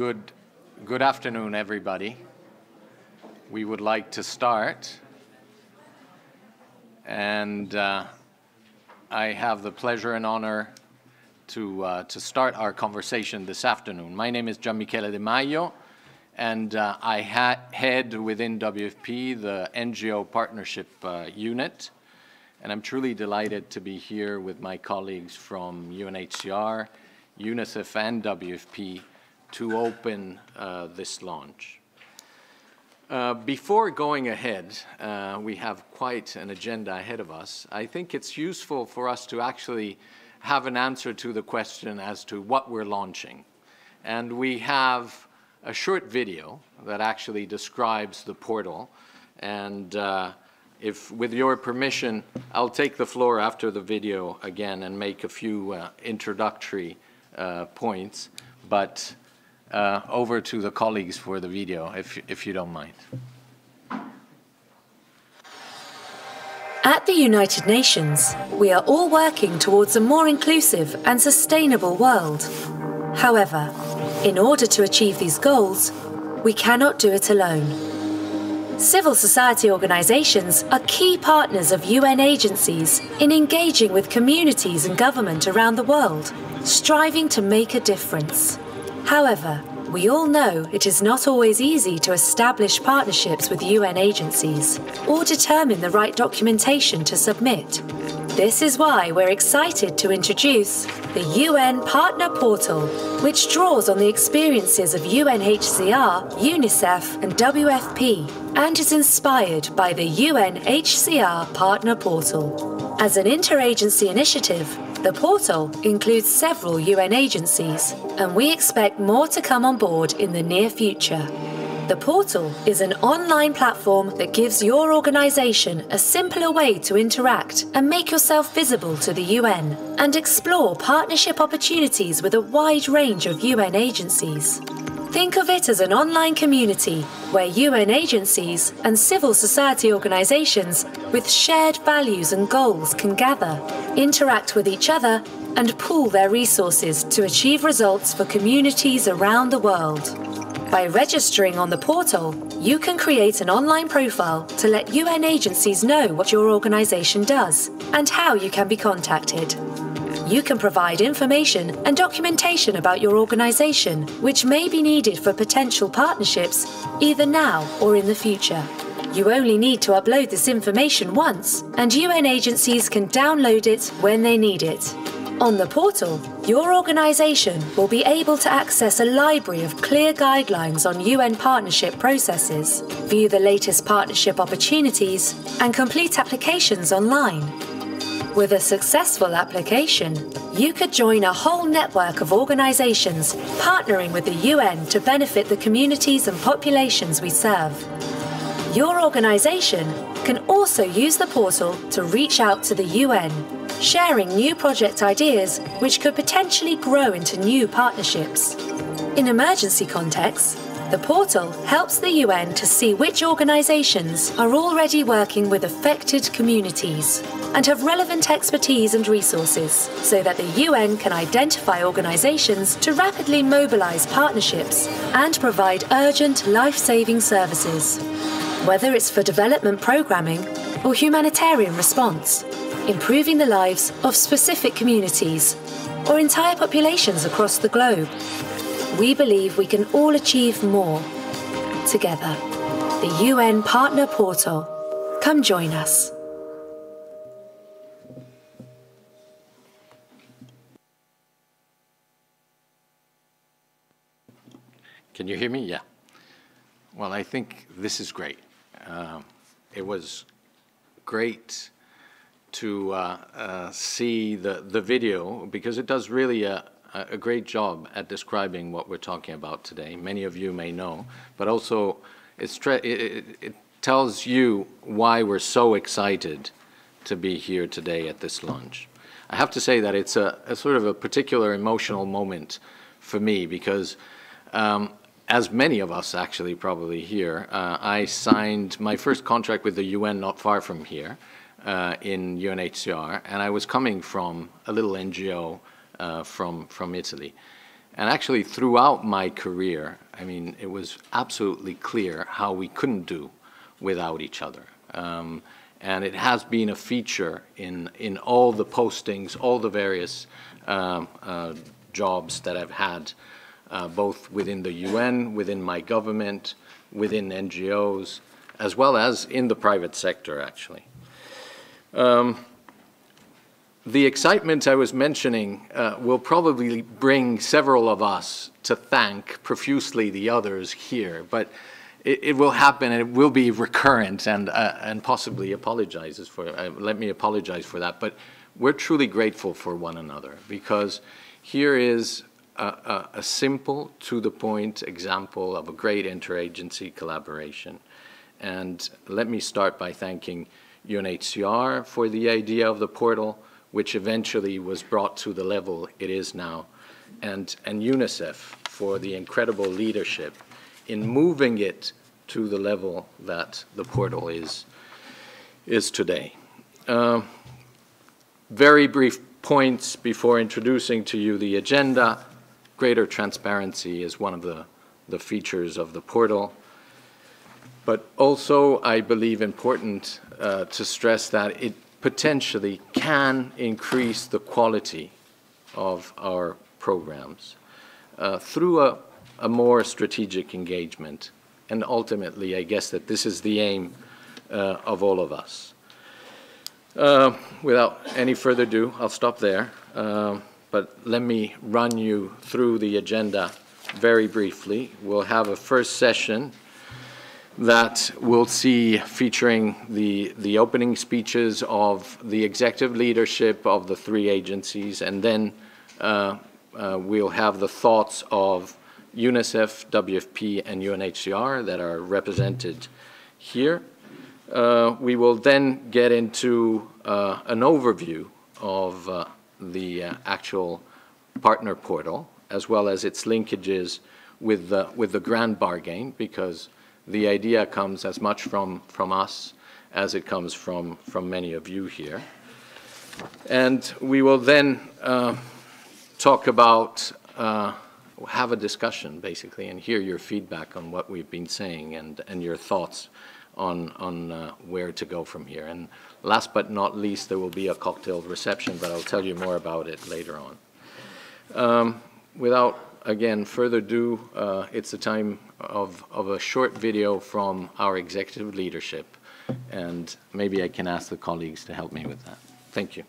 Good afternoon, everybody. We would like to start, and I have the pleasure and honor to start our conversation this afternoon. My name is Gianmichele De Maio, and I head within WFP the NGO Partnership Unit, and I'm truly delighted to be here with my colleagues from UNHCR, UNICEF and WFP to open this launch. Before going ahead, we have quite an agenda ahead of us. I think it's useful for us to actually have an answer to the question as to what we're launching. And we have a short video that actually describes the portal. And if, with your permission, I'll take the floor after the video again and make a few introductory points. But over to the colleagues for the video, if you don't mind. At the United Nations, we are all working towards a more inclusive and sustainable world. However, in order to achieve these goals, we cannot do it alone. Civil society organisations are key partners of UN agencies in engaging with communities and government around the world, striving to make a difference. However, we all know it is not always easy to establish partnerships with UN agencies or determine the right documentation to submit. This is why we're excited to introduce the UN Partner Portal, which draws on the experiences of UNHCR, UNICEF and WFP, and is inspired by the UNHCR Partner Portal. As an interagency initiative, the portal includes several UN agencies, and we expect more to come on board in the near future. The portal is an online platform that gives your organisation a simpler way to interact and make yourself visible to the UN and explore partnership opportunities with a wide range of UN agencies. Think of it as an online community where UN agencies and civil society organisations with shared values and goals can gather, interact with each other, and pool their resources to achieve results for communities around the world. By registering on the portal, you can create an online profile to let UN agencies know what your organisation does and how you can be contacted. You can provide information and documentation about your organisation, which may be needed for potential partnerships, either now or in the future. You only need to upload this information once, and UN agencies can download it when they need it. On the portal, your organisation will be able to access a library of clear guidelines on UN partnership processes, view the latest partnership opportunities, and complete applications online. With a successful application, you could join a whole network of organisations partnering with the UN to benefit the communities and populations we serve. Your organisation can also use the portal to reach out to the UN, sharing new project ideas which could potentially grow into new partnerships. In emergency contexts, the portal helps the UN to see which organisations are already working with affected communities and have relevant expertise and resources so that the UN can identify organisations to rapidly mobilise partnerships and provide urgent life-saving services. Whether it's for development programming or humanitarian response, improving the lives of specific communities or entire populations across the globe, we believe we can all achieve more together. The UN Partner Portal. Come join us. Can you hear me? Yeah. Well, I think this is great. It was great to see the video because it does really a great job at describing what we're talking about today. Many of you may know, but also it tells you why we're so excited to be here today at this launch. I have to say that it's a sort of a particular emotional moment for me because as many of us actually probably here, I signed my first contract with the UN not far from here in UNHCR, and I was coming from a little NGO from Italy. And actually, throughout my career, I mean, it was absolutely clear how we couldn't do without each other. And it has been a feature in all the postings, all the various jobs that I've had, both within the UN, within my government, within NGOs, as well as in the private sector, actually. The excitement I was mentioning will probably bring several of us to thank profusely the others here, but it will happen, and it will be recurrent, and possibly apologizes for let me apologize for that. But we're truly grateful for one another, because here is a simple, to-the-point example of a great interagency collaboration. And let me start by thanking UNHCR for the idea of the portal, which eventually was brought to the level it is now, and UNICEF for the incredible leadership in moving it to the level that the portal is today. Very brief points before introducing to you the agenda. Greater transparency is one of the features of the portal. But also, I believe important to stress that it potentially can increase the quality of our programs through a more strategic engagement. And ultimately, I guess that this is the aim of all of us. Without any further ado, I'll stop there. But let me run you through the agenda very briefly. We'll have a first session that we'll see featuring the opening speeches of the executive leadership of the three agencies, and then we'll have the thoughts of UNICEF, WFP, and UNHCR that are represented here. We will then get into an overview of the actual partner portal, as well as its linkages with the grand bargain, because the idea comes as much from us as it comes from many of you here. And we will then talk about, have a discussion, basically, and hear your feedback on what we've been saying and your thoughts on where to go from here. And last but not least, there will be a cocktail reception, but I'll tell you more about it later on. Without, again, further ado, it's a time of a short video from our executive leadership, and maybe I can ask the colleagues to help me with that. Thank you.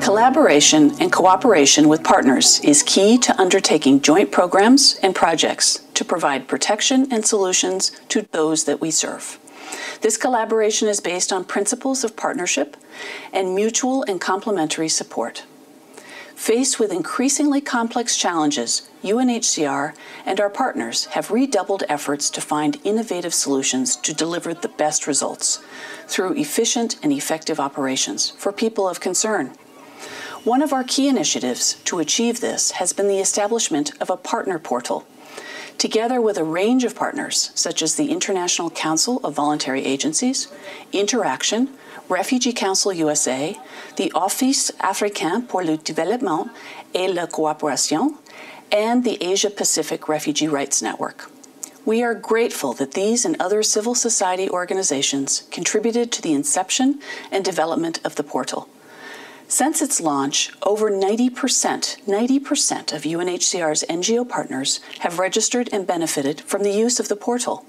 Collaboration and cooperation with partners is key to undertaking joint programs and projects to provide protection and solutions to those that we serve. This collaboration is based on principles of partnership and mutual and complementary support. Faced with increasingly complex challenges, UNHCR and our partners have redoubled efforts to find innovative solutions to deliver the best results through efficient and effective operations for people of concern. One of our key initiatives to achieve this has been the establishment of a partner portal. Together with a range of partners, such as the International Council of Voluntary Agencies, Interaction, Refugee Council USA, the Office Africain pour le Développement et la Coopération, and the Asia-Pacific Refugee Rights Network. We are grateful that these and other civil society organizations contributed to the inception and development of the portal. Since its launch, over 90% of UNHCR's NGO partners have registered and benefited from the use of the portal.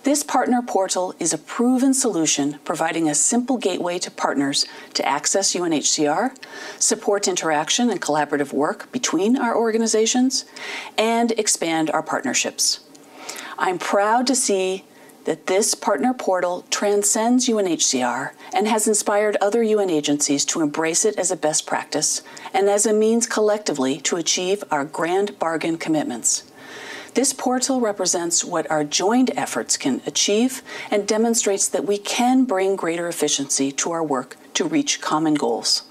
This partner portal is a proven solution, providing a simple gateway to partners to access UNHCR, support interaction and collaborative work between our organizations, and expand our partnerships. I'm proud to see that this partner portal transcends UNHCR and has inspired other UN agencies to embrace it as a best practice and as a means collectively to achieve our grand bargain commitments. This portal represents what our joint efforts can achieve and demonstrates that we can bring greater efficiency to our work to to reach common goals.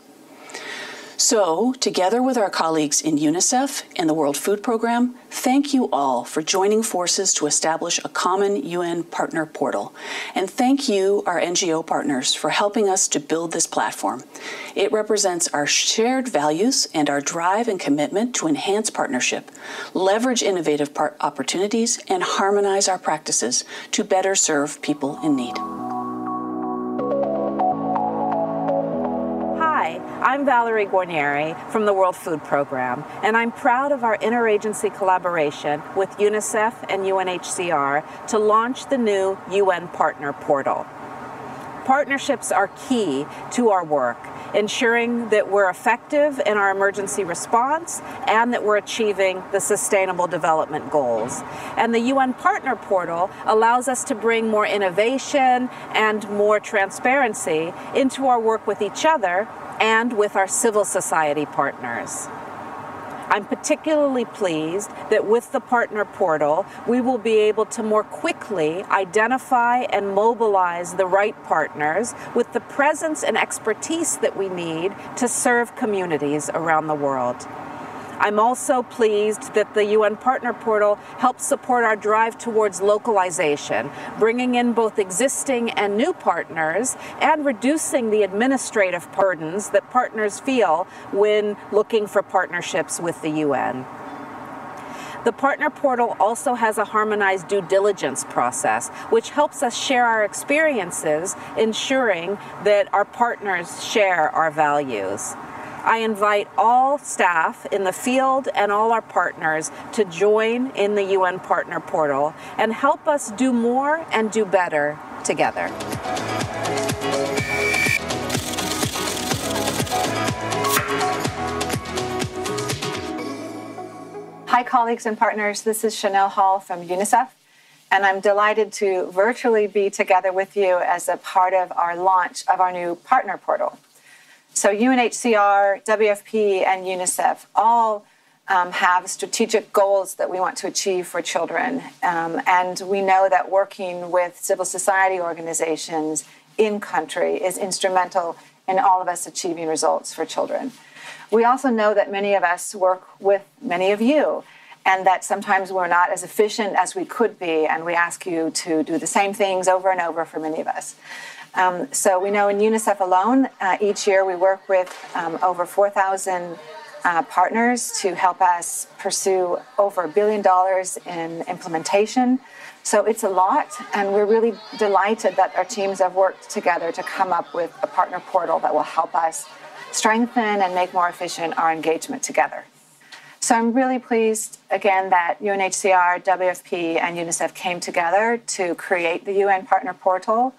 So, together with our colleagues in UNICEF and the World Food Program, thank you all for joining forces to establish a common UN partner portal. And thank you, our NGO partners, for helping us to build this platform. It represents our shared values and our drive and commitment to enhance partnership, leverage innovative opportunities, and harmonize our practices to better serve people in need. I'm Valerie Guarnieri from the World Food Program, and I'm proud of our interagency collaboration with UNICEF and UNHCR to launch the new UN Partner Portal. Partnerships are key to our work, ensuring that we're effective in our emergency response and that we're achieving the Sustainable Development Goals. And the UN Partner Portal allows us to bring more innovation and more transparency into our work with each other and with our civil society partners. I'm particularly pleased that with the Partner Portal, we will be able to more quickly identify and mobilize the right partners with the presence and expertise that we need to serve communities around the world. I'm also pleased that the UN Partner Portal helps support our drive towards localization, bringing in both existing and new partners and reducing the administrative burdens that partners feel when looking for partnerships with the UN. The Partner Portal also has a harmonized due diligence process, which helps us share our experiences, ensuring that our partners share our values. I invite all staff in the field and all our partners to join in the UN Partner Portal and help us do more and do better together. Hi, colleagues and partners. This is Chanel Hall from UNICEF, and I'm delighted to virtually be together with you as a part of our launch of our new Partner Portal. So UNHCR, WFP, and UNICEF all have strategic goals that we want to achieve for children. And we know that working with civil society organizations in country is instrumental in all of us achieving results for children. We also know that many of us work with many of you, and that sometimes we're not as efficient as we could be, and we ask you to do the same things over and over for many of us. So we know in UNICEF alone, each year we work with over 4,000 partners to help us pursue over $1 billion in implementation. So it's a lot, and we're really delighted that our teams have worked together to come up with a partner portal that will help us strengthen and make more efficient our engagement together. So I'm really pleased, again, that UNHCR, WFP, and UNICEF came together to create the UN Partner Portal.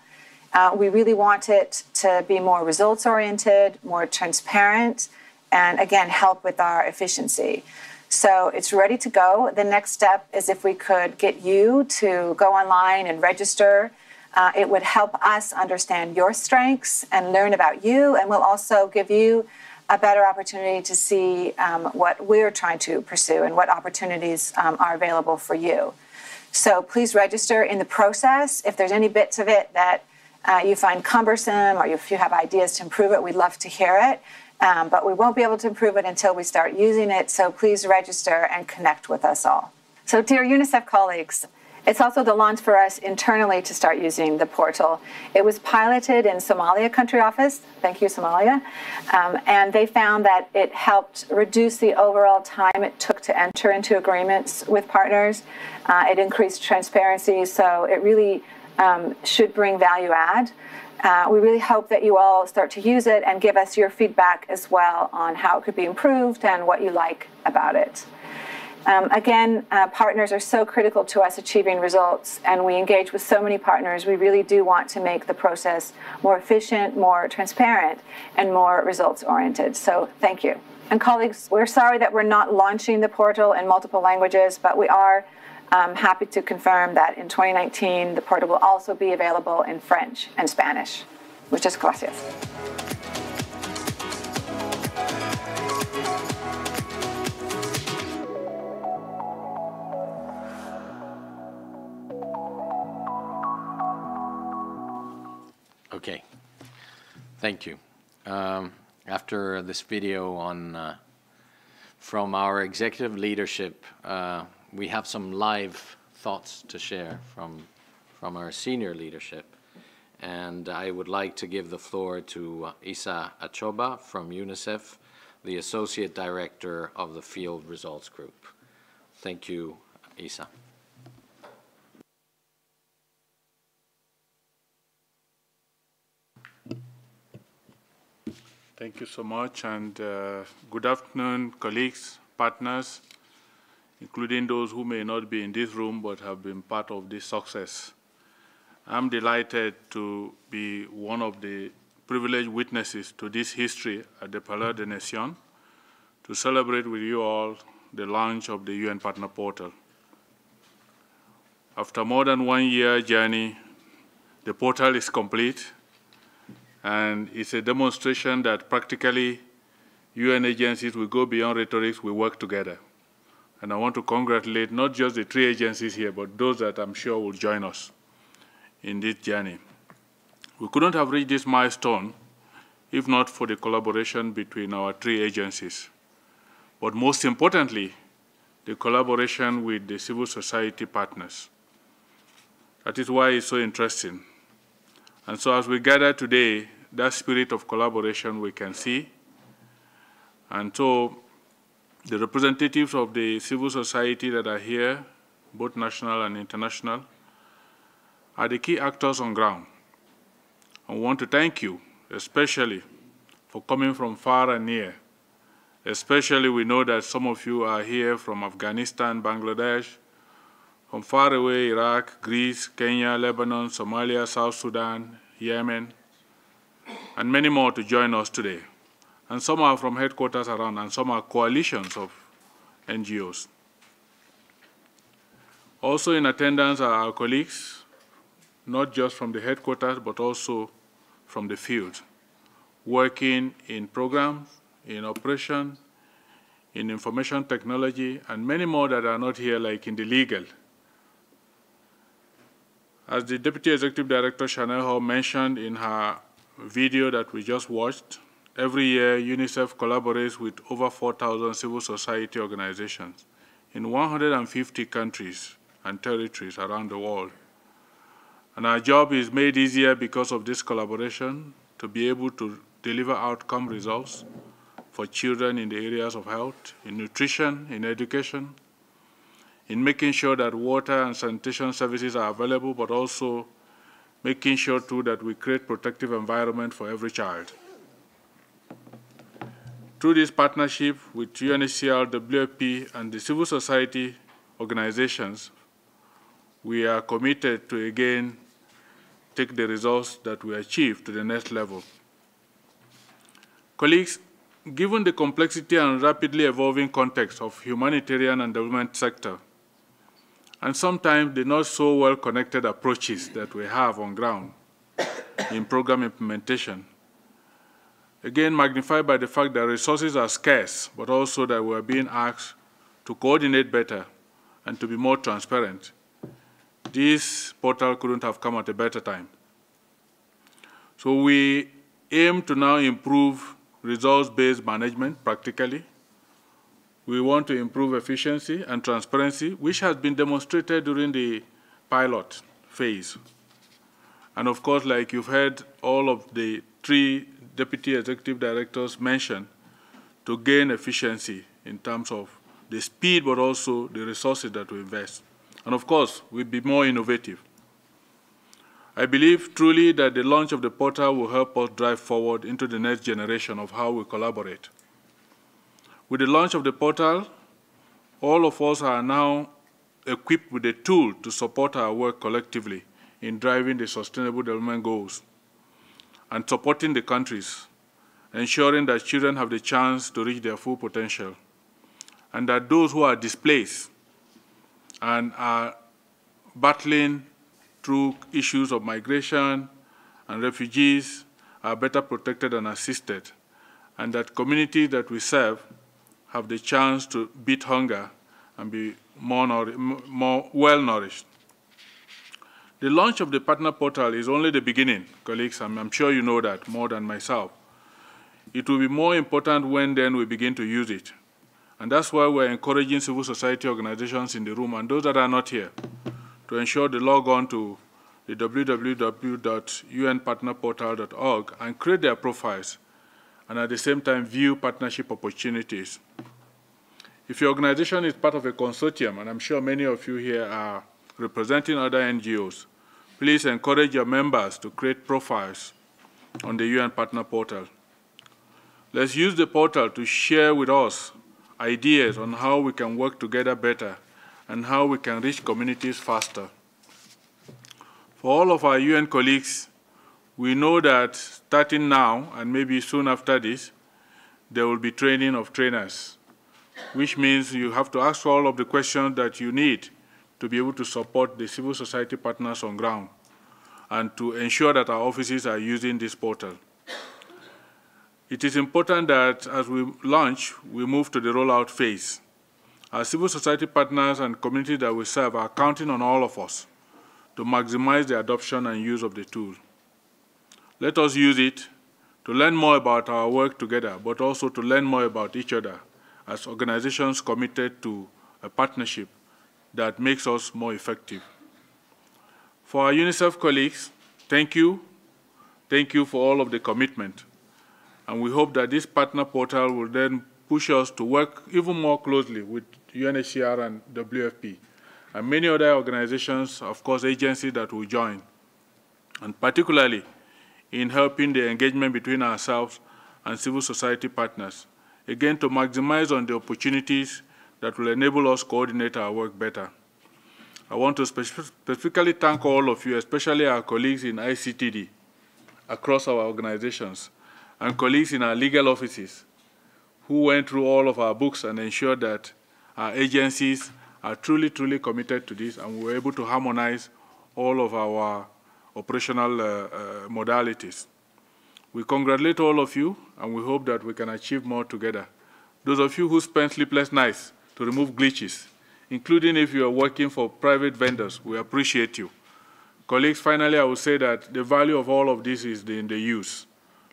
We really want it to be more results-oriented, more transparent, and again, help with our efficiency. So it's ready to go. The next step is if we could get you to go online and register. It would help us understand your strengths and learn about you, and we'll also give you a better opportunity to see what we're trying to pursue and what opportunities are available for you. So please register in the process. If there's any bits of it that you find cumbersome, or if you have ideas to improve it, we'd love to hear it. But we won't be able to improve it until we start using it, so please register and connect with us all. So dear UNICEF colleagues, it's also the launch for us internally to start using the portal. It was piloted in Somalia country office, thank you Somalia, and they found that it helped reduce the overall time it took to enter into agreements with partners. It increased transparency, so it really should bring value add. We really hope that you all start to use it and give us your feedback as well on how it could be improved and what you like about it. Again, partners are so critical to us achieving results, and we engage with so many partners. We really do want to make the process more efficient, more transparent, and more results-oriented. So thank you. And colleagues, we're sorry that we're not launching the portal in multiple languages, but we are happy to confirm that in 2019, the portal will also be available in French and Spanish. Muchas gracias. Okay, thank you. After this video on from our executive leadership, we have some live thoughts to share from our senior leadership. And I would like to give the floor to Isa Achoba from UNICEF, the Associate Director of the Field Results Group. Thank you, Isa. Thank you so much, and good afternoon, colleagues, partners, including those who may not be in this room but have been part of this success. I'm delighted to be one of the privileged witnesses to this history at the Palais des Nations to celebrate with you all the launch of the UN Partner Portal. After more than 1 year journey, the portal is complete, and it's a demonstration that practically UN agencies will go beyond rhetoric, we work together. And I want to congratulate not just the 3 agencies here, but those that I'm sure will join us in this journey. We couldn't have reached this milestone if not for the collaboration between our 3 agencies. But most importantly, the collaboration with the civil society partners. That is why it's so interesting. And so as we gather today, that spirit of collaboration we can see. And so the representatives of the civil society that are here, both national and international, are the key actors on ground. I want to thank you, especially for coming from far and near. Especially we know that some of you are here from Afghanistan, Bangladesh, from far away, Iraq, Greece, Kenya, Lebanon, Somalia, South Sudan, Yemen, and many more to join us today. And some are from headquarters around, and some are coalitions of NGOs. Also in attendance are our colleagues, not just from the headquarters, but also from the field, working in programs, in operation, in information technology, and many more that are not here, like in the legal. As the Deputy Executive Director, Chanel Hall, mentioned in her video that we just watched, every year UNICEF collaborates with over 4,000 civil society organizations in 150 countries and territories around the world. And our job is made easier because of this collaboration to be able to deliver outcome results for children in the areas of health, in nutrition, in education, in making sure that water and sanitation services are available, but also making sure too that we create protective environment for every child. Through this partnership with UNHCR, WFP, and the civil society organizations, we are committed to again take the results that we achieve to the next level. Colleagues, given the complexity and rapidly evolving context of humanitarian and development sector, and sometimes the not so well connected approaches that we have on ground in program implementation, again magnified by the fact that resources are scarce, but also that we are being asked to coordinate better and to be more transparent, this portal couldn't have come at a better time. So we aim to now improve results-based management practically. We want to improve efficiency and transparency, which has been demonstrated during the pilot phase. And of course, like you've heard all of the 3 deputy executive directors mention, to gain efficiency in terms of the speed, but also the resources that we invest. And of course, we'll be more innovative. I believe truly that the launch of the portal will help us drive forward into the next generation of how we collaborate. With the launch of the portal, all of us are now equipped with a tool to support our work collectively in driving the Sustainable Development Goals and supporting the countries, ensuring that children have the chance to reach their full potential, and that those who are displaced and are battling through issues of migration and refugees are better protected and assisted, and that communities that we serve have the chance to beat hunger and be more well-nourished. The launch of the partner portal is only the beginning, colleagues, and I'm sure you know that more than myself. it will be more important when then we begin to use it. And that's why we're encouraging civil society organizations in the room and those that are not here to ensure they log on to the www.unpartnerportal.org and create their profiles and at the same time view partnership opportunities. If your organization is part of a consortium, and I'm sure many of you here are representing other NGOs, please encourage your members to create profiles on the UN Partner Portal. Let's use the portal to share with us ideas on how we can work together better and how we can reach communities faster. For all of our UN colleagues, we know that starting now and maybe soon after this, there will be training of trainers, which means you have to ask all of the questions that you need to be able to support the civil society partners on ground and to ensure that our offices are using this portal. It is important that as we launch, we move to the rollout phase. Our civil society partners and communities that we serve are counting on all of us to maximize the adoption and use of the tool. Let us use it to learn more about our work together, but also to learn more about each other as organizations committed to a partnership that makes us more effective. For our UNICEF colleagues, thank you. Thank you for all of the commitment. And we hope that this partner portal will then push us to work even more closely with UNHCR and WFP, and many other organizations, of course, agencies that will join, and particularly in helping the engagement between ourselves and civil society partners, again, to maximize on the opportunities that will enable us coordinate our work better. I want to specifically thank all of you, especially our colleagues in ICTD across our organizations, and colleagues in our legal offices who went through all of our books and ensured that our agencies are truly, truly committed to this, and we were able to harmonize all of our operational modalities. We congratulate all of you, and we hope that we can achieve more together. Those of you who spent sleepless nights to remove glitches, including if you are working for private vendors, we appreciate you. Colleagues, finally, I would say that the value of all of this is in the use.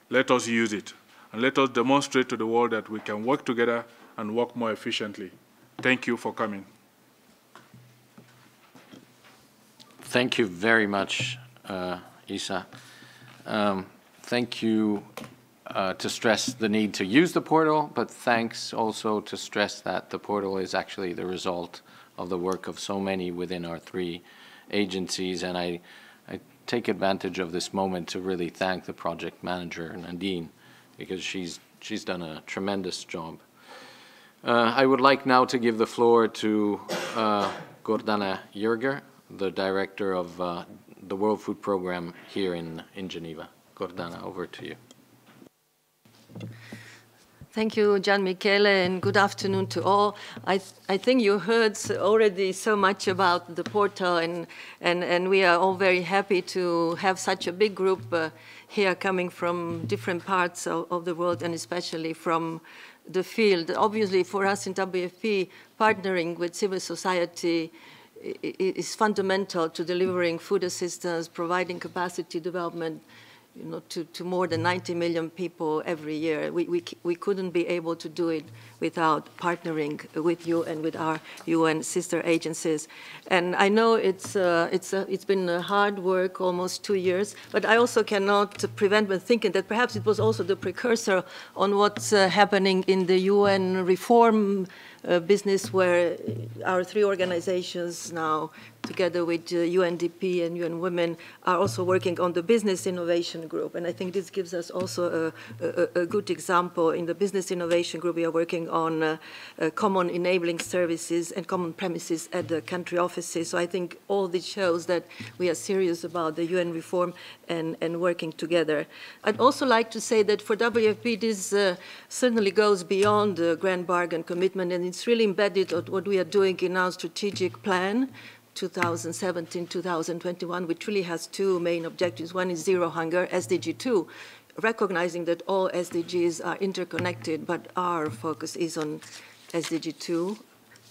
Let us use it, and let us demonstrate to the world that we can work together and work more efficiently. Thank you for coming. Thank you very much, Isa. Thank you to stress the need to use the portal, but thanks also to stress that the portal is actually the result of the work of so many within our 3 agencies. And I take advantage of this moment to really thank the project manager, Nadine, because she's done a tremendous job. I would like now to give the floor to Gordana Jurger, the director of the World Food Program here in Geneva. Gordana, over to you. Thank you, Gian Michele, and good afternoon to all. I think you heard already so much about the portal, and we are all very happy to have such a big group here coming from different parts of the world, and especially from the field. Obviously, for us in WFP, partnering with civil society is fundamental to delivering food assistance, providing capacity development, to more than 90 million people every year. We couldn't be able to do it without partnering with you and with our UN sister agencies. And I know it's been hard work, almost 2 years, but I also cannot prevent but thinking that perhaps it was also the precursor on what's happening in the UN reform business, where our 3 organizations now, together with UNDP and UN Women, are also working on the Business Innovation Group. And I think this gives us also a good example. In the Business Innovation Group, we are working on common enabling services and common premises at the country offices. So I think all this shows that we are serious about the UN reform and working together. I'd also like to say that for WFP, this certainly goes beyond the grand bargain commitment, and it's really embedded in what we are doing in our strategic plan, 2017-2021, which really has 2 main objectives. One is zero hunger, SDG 2, recognizing that all SDGs are interconnected, but our focus is on SDG 2,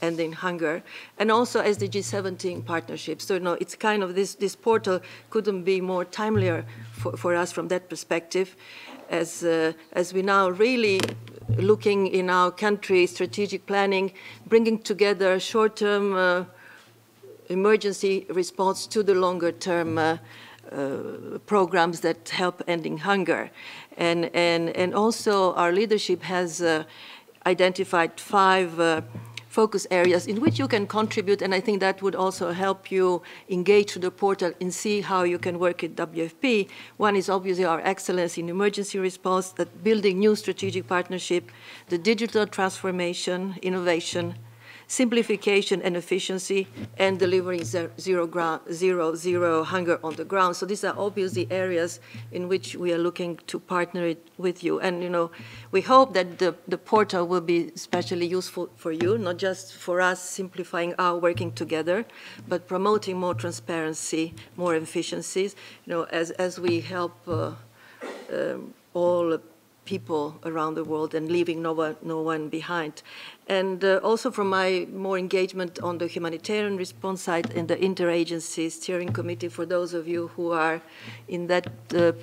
ending hunger, and also SDG 17 partnerships. So, it's kind of this portal couldn't be more timelier for us from that perspective, as we now really looking in our country strategic planning, bringing together short-term emergency response to the longer-term programs that help ending hunger. And also our leadership has identified 5 focus areas in which you can contribute, and I think that would also help you engage to the portal and see how you can work at WFP. One is obviously our excellence in emergency response, that building new strategic partnership, the digital transformation, innovation, simplification and efficiency, and delivering zero hunger on the ground. So these are obviously areas in which we are looking to partner with you. And we hope that the portal will be especially useful for you, not just for us simplifying our working together, but promoting more transparency, more efficiencies, as we help all people around the world and leaving no one behind. And also from my more engagement on the humanitarian response side in the interagency steering committee, for those of you who are in that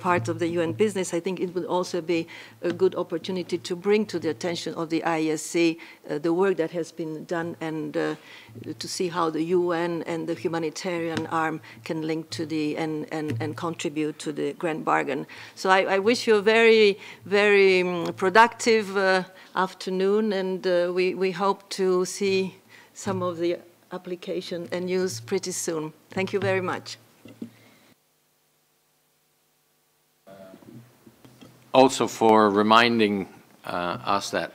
part of the UN business, I think it would also be a good opportunity to bring to the attention of the ISC the work that has been done, and to see how the UN and the humanitarian arm can link to the and contribute to the grand bargain. So I wish you a very, very productive afternoon, and we hope to see some of the application and news pretty soon. Thank you very much. Also for reminding us that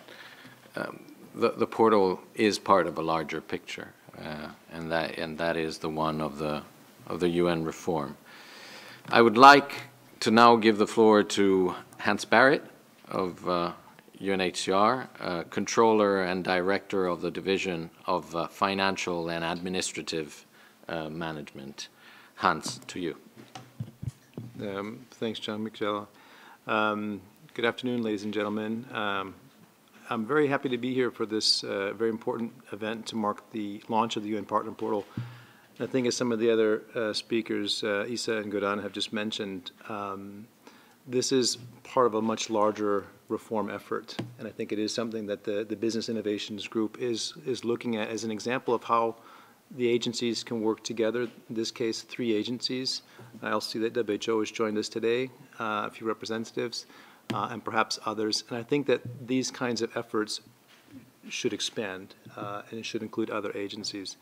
the portal is part of a larger picture, and that is the one of the UN reform. I would like to now give the floor to Hans Barrett of UNHCR, Controller and Director of the Division of Financial and Administrative Management. Hans, to you. Thanks, Jean-Michel. Good afternoon, ladies and gentlemen. I'm very happy to be here for this very important event to mark the launch of the UN Partner Portal. I think as some of the other speakers, Isa and Goran, have just mentioned, this is part of a much larger reform effort, and I think it is something that the Business Innovations Group is looking at as an example of how the agencies can work together. In this case, 3 agencies. I also see that WHO has joined us today, a few representatives, and perhaps others. And I think that these kinds of efforts should expand, and it should include other agencies.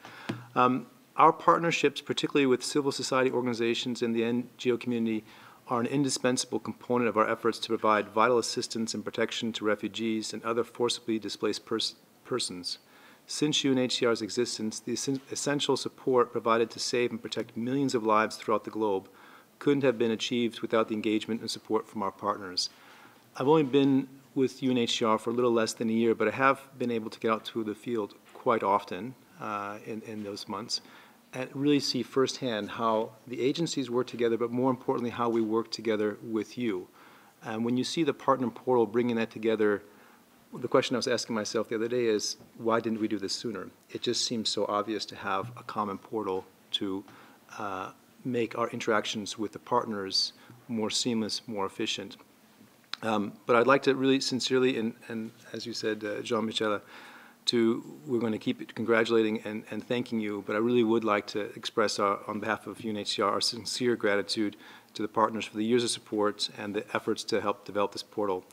Our partnerships, particularly with civil society organizations and the NGO community, are an indispensable component of our efforts to provide vital assistance and protection to refugees and other forcibly displaced persons. Since UNHCR's existence, the essential support provided to save and protect millions of lives throughout the globe couldn't have been achieved without the engagement and support from our partners. I've only been with UNHCR for a little less than a year, but I have been able to get out to the field quite often in those months, and really see firsthand how the agencies work together, but more importantly, how we work together with you. And when you see the partner portal bringing that together, the question I was asking myself the other day is, why didn't we do this sooner? It just seems so obvious to have a common portal to make our interactions with the partners more seamless, more efficient. But I'd like to really sincerely, and as you said, Jean-Michel, we're going to keep congratulating and thanking you, but I really would like to express on behalf of UNHCR our sincere gratitude to the partners for the years of support and the efforts to help develop this portal.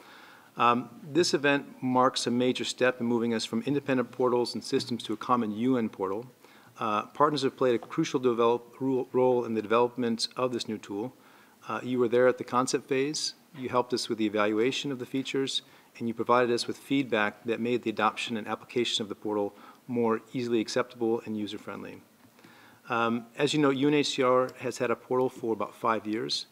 This event marks a major step in moving us from independent portals and systems to a common UN portal. Partners have played a crucial role in the development of this new tool. You were there at the concept phase, you helped us with the evaluation of the features, and you provided us with feedback that made the adoption and application of the portal more easily acceptable and user-friendly. As you know, UNHCR has had a portal for about 5 years,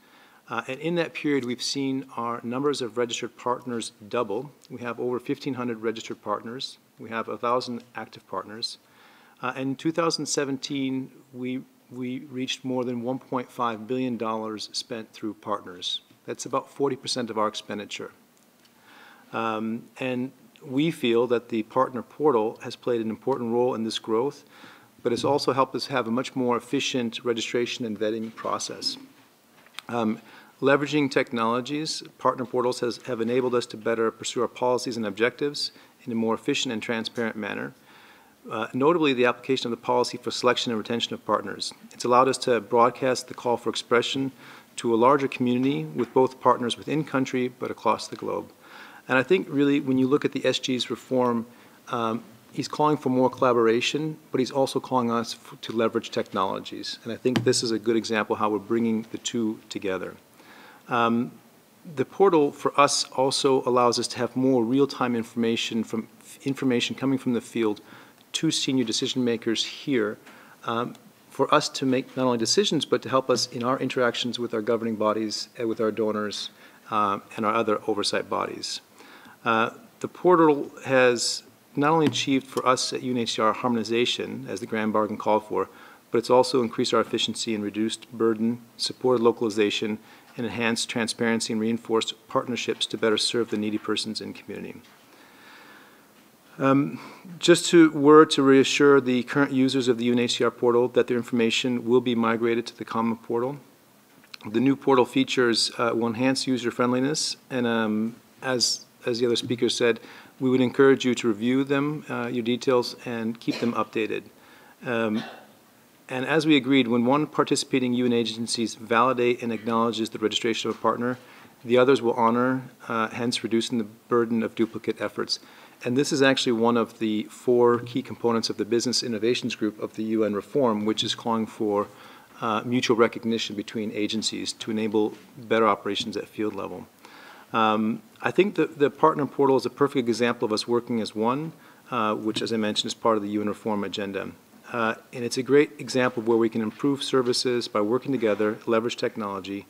and in that period we've seen our numbers of registered partners double. We have over 1,500 registered partners. We have 1,000 active partners. In 2017, we reached more than $1.5 billion spent through partners. That's about 40% of our expenditure. And we feel that the partner portal has played an important role in this growth, but it's also helped us have a much more efficient registration and vetting process. Leveraging technologies, partner portals have enabled us to better pursue our policies and objectives in a more efficient and transparent manner. Notably, the application of the policy for selection and retention of partners. It's allowed us to broadcast the call for expression to a larger community with both partners within country but across the globe. And I think really when you look at the SG's reform, he's calling for more collaboration, but he's also calling us to leverage technologies. And I think this is a good example of how we're bringing the two together. The portal for us also allows us to have more real-time information coming from the field to senior decision makers here for us to make not only decisions, but to help us in our interactions with our governing bodies, and with our donors, and our other oversight bodies. The portal has not only achieved for us at UNHCR harmonization, as the Grand Bargain called for, but it's also increased our efficiency and reduced burden, supported localization, and enhanced transparency and reinforced partnerships to better serve the needy persons in community. Just a word to reassure the current users of the UNHCR portal that their information will be migrated to the common portal. The new portal features will enhance user friendliness, and as the other speaker said, we would encourage you to review them, your details, and keep them updated. And as we agreed, when one participating UN agencies validate and acknowledges the registration of a partner, the others will honor, hence reducing the burden of duplicate efforts. And this is actually one of the 4 key components of the Business Innovations Group of the UN reform, which is calling for mutual recognition between agencies to enable better operations at field level. I think the partner portal is a perfect example of us working as one, which, as I mentioned, is part of the UN reform agenda. And it's a great example of where we can improve services by working together, leverage technology.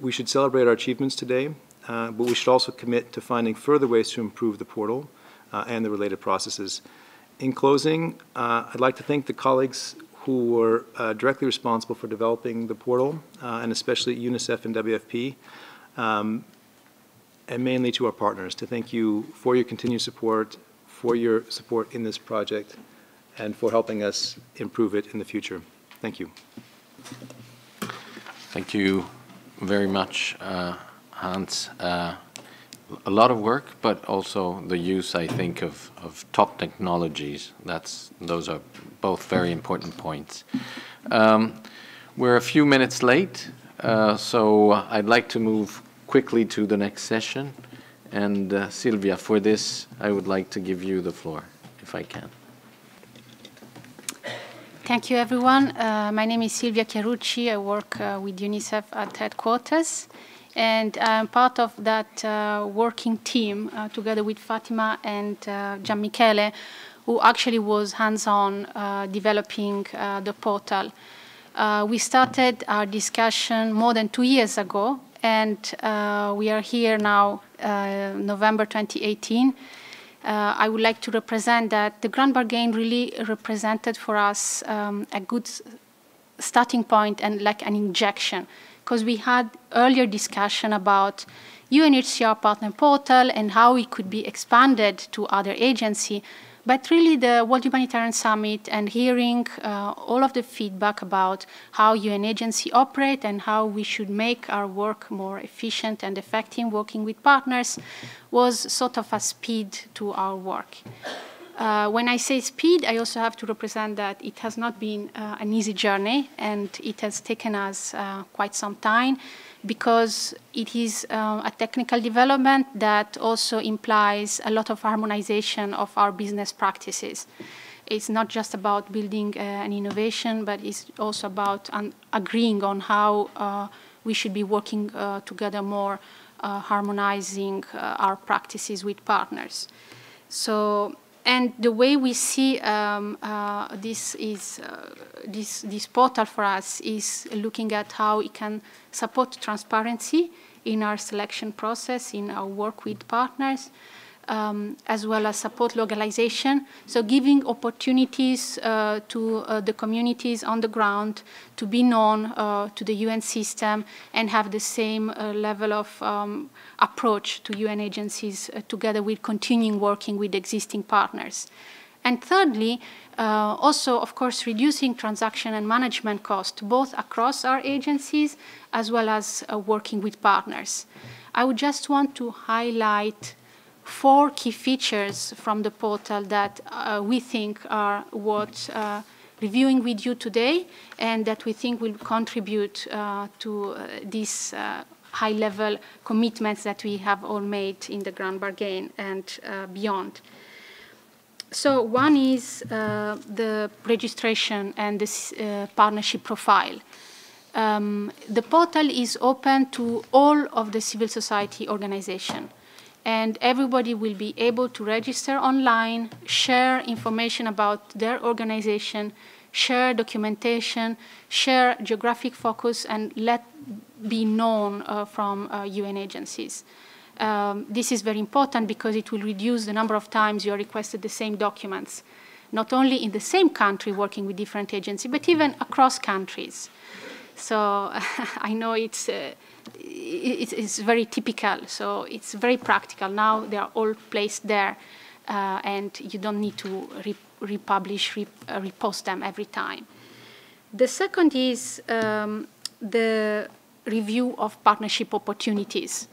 We should celebrate our achievements today, but we should also commit to finding further ways to improve the portal and the related processes. In closing, I'd like to thank the colleagues who were directly responsible for developing the portal, and especially UNICEF and WFP, and mainly to our partners, to thank you for your continued support, for your support in this project, and for helping us improve it in the future. Thank you. Thank you very much, Hans. A lot of work, but also the use, I think, of top technologies. Those are both very important points. We're a few minutes late, so I'd like to move quickly to the next session. And Silvia, for this, I would like to give you the floor, if I can. Thank you, everyone. My name is Silvia Chiarucci. I work with UNICEF at headquarters. And I'm part of that working team together with Fatima and Gian Michele, who actually was hands-on developing the portal. We started our discussion more than 2 years ago, and we are here now, November 2018. I would like to represent that the Grand Bargain really represented for us a good starting point and like an injection, because we had earlier discussion about UNHCR partner portal and how it could be expanded to other agencies. But really the World Humanitarian Summit and hearing all of the feedback about how UN agencies operate and how we should make our work more efficient and effective working with partners was sort of a speed to our work. When I say speed, I also have to represent that it has not been an easy journey, and it has taken us quite some time, because it is a technical development that also implies a lot of harmonization of our business practices. It's not just about building an innovation, but it's also about agreeing on how we should be working together more, harmonizing our practices with partners. So, and the way we see this portal for us is looking at how it can support transparency in our selection process, in our work with partners, as well as support localization. So giving opportunities to the communities on the ground to be known to the UN system and have the same level of approach to UN agencies together with continuing working with existing partners. And thirdly, also, of course, reducing transaction and management costs, both across our agencies as well as working with partners. I would just want to highlight 4 key features from the portal that we think are worth reviewing with you today and that we think will contribute to these high-level commitments that we have all made in the Grand Bargain and beyond. So one is the registration and the partnership profile. The portal is open to all of the civil society organizations, and everybody will be able to register online, share information about their organization, share documentation, share geographic focus, and let be known from UN agencies. This is very important because it will reduce the number of times you are requested the same documents, not only in the same country working with different agencies, but even across countries. So I know it's very typical, so it's very practical. Now they are all placed there, and you don't need to republish, repost them every time. The second is the review of partnership opportunities.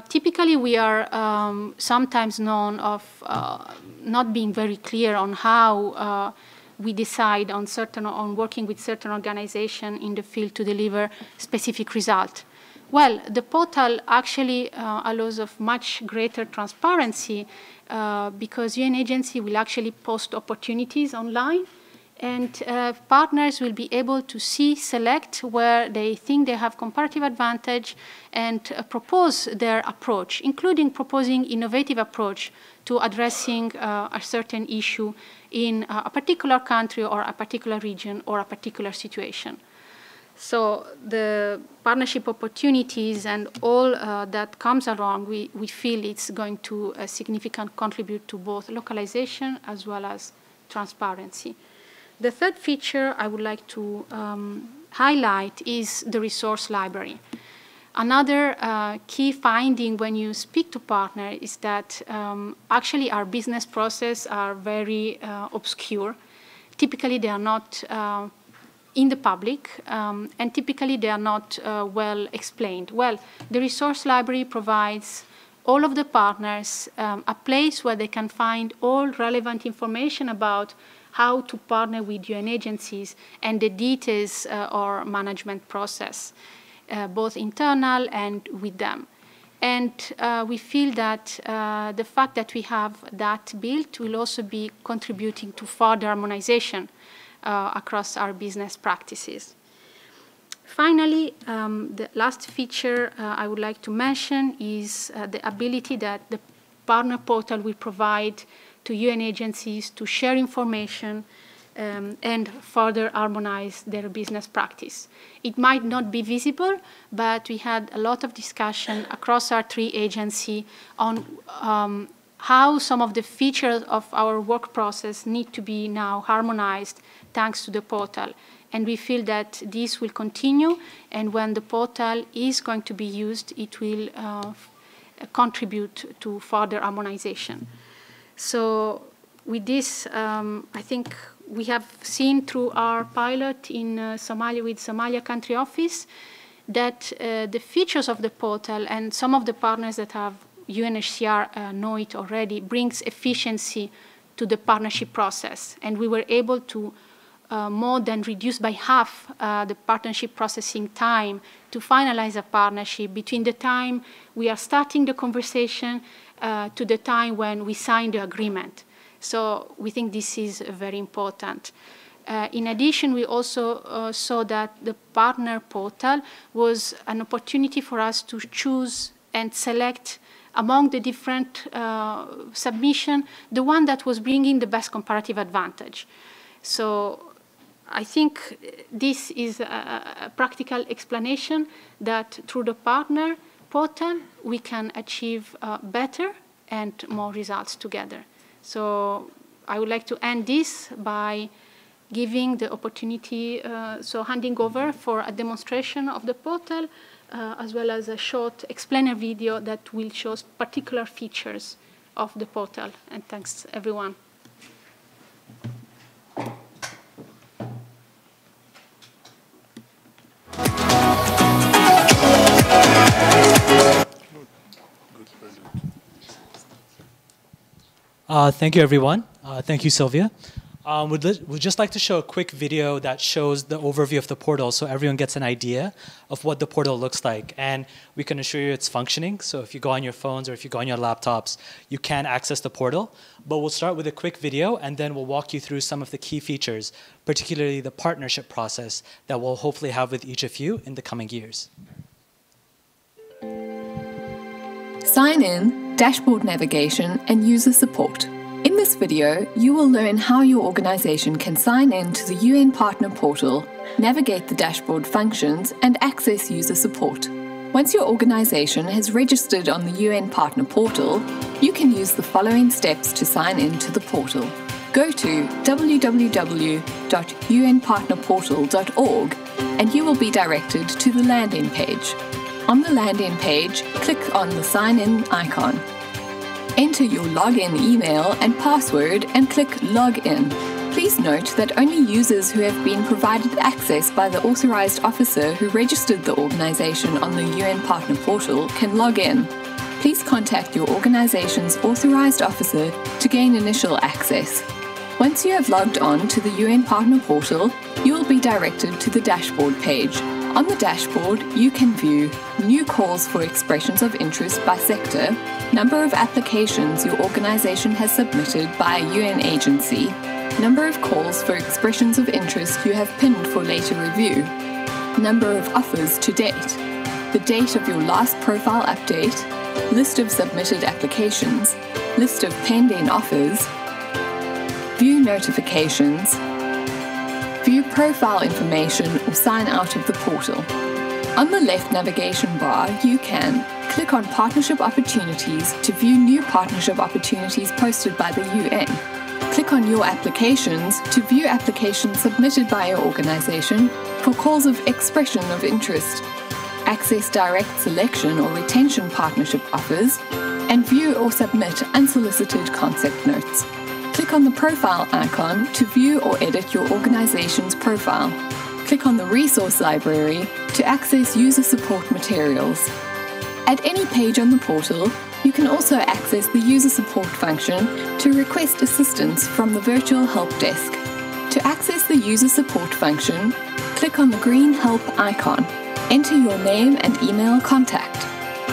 Typically, we are sometimes known of not being very clear on how we decide on working with certain organizations in the field to deliver specific result. Well, the portal actually allows of much greater transparency because UN agency will actually post opportunities online, and partners will be able to select where they think they have comparative advantage and propose their approach, including proposing innovative approach to addressing a certain issue in a particular country or a particular region or a particular situation. So the partnership opportunities and all that comes along, we feel it's going to significantly contribute to both localization as well as transparency. The third feature I would like to highlight is the resource library. Another key finding when you speak to partners is that actually our business processes are very obscure. Typically, they are not in the public, and typically they are not well explained. Well, the resource library provides all of the partners a place where they can find all relevant information about how to partner with UN agencies and the details or management process, both internal and with them. And we feel that the fact that we have that built will also be contributing to further harmonization across our business practices. Finally, the last feature I would like to mention is the ability that the partner portal will provide to UN agencies to share information and further harmonize their business practice. It might not be visible, but we had a lot of discussion across our 3 agencies on how some of the features of our work process need to be now harmonized thanks to the portal. And we feel that this will continue, and when the portal is going to be used, it will contribute to further harmonization. So with this, I think we have seen through our pilot in Somalia with Somalia country office that the features of the portal and some of the partners that have UNHCR know it already brings efficiency to the partnership process. And we were able to more than reduce by half the partnership processing time to finalize a partnership between the time we are starting the conversation to the time when we sign the agreement. So we think this is very important. In addition, we also saw that the partner portal was an opportunity for us to choose and select among the different submissions the one that was bringing the best comparative advantage. So I think this is a practical explanation that through the partner portal we can achieve better and more results together. So I would like to end this by giving the opportunity, so handing over for a demonstration of the portal, as well as a short explainer video that will show particular features of the portal. And thanks, everyone. Thank you, everyone. Thank you, Sylvia. We'd just like to show a quick video that shows the overview of the portal so everyone gets an idea of what the portal looks like. And we can assure you it's functioning. So if you go on your phones or if you go on your laptops, you can access the portal. But we'll start with a quick video, and then we'll walk you through some of the key features, particularly the partnership process that we'll hopefully have with each of you in the coming years. Sign in, dashboard navigation, and user support. In this video, you will learn how your organization can sign in to the UN Partner Portal, navigate the dashboard functions, and access user support. Once your organization has registered on the UN Partner Portal, you can use the following steps to sign in to the portal. Go to www.unpartnerportal.org and you will be directed to the landing page. On the landing page, click on the Sign In icon. Enter your login email and password and click Login. Please note that only users who have been provided access by the authorized officer who registered the organization on the UN Partner Portal can log in. Please contact your organization's authorized officer to gain initial access. Once you have logged on to the UN Partner Portal, you will be directed to the dashboard page. On the dashboard, you can view new calls for expressions of interest by sector, number of applications your organization has submitted by a UN agency, number of calls for expressions of interest you have pinned for later review, number of offers to date, the date of your last profile update, list of submitted applications, list of pending offers, view notifications, view profile information, or sign out of the portal. On the left navigation bar, you can click on Partnership Opportunities to view new partnership opportunities posted by the UN. Click on Your Applications to view applications submitted by your organization for calls of expression of interest, access direct selection or retention partnership offers, and view or submit unsolicited concept notes. Click on the profile icon to view or edit your organization's profile. Click on the resource library to access user support materials. At any page on the portal, you can also access the user support function to request assistance from the virtual help desk. To access the user support function, click on the green help icon. Enter your name and email contact.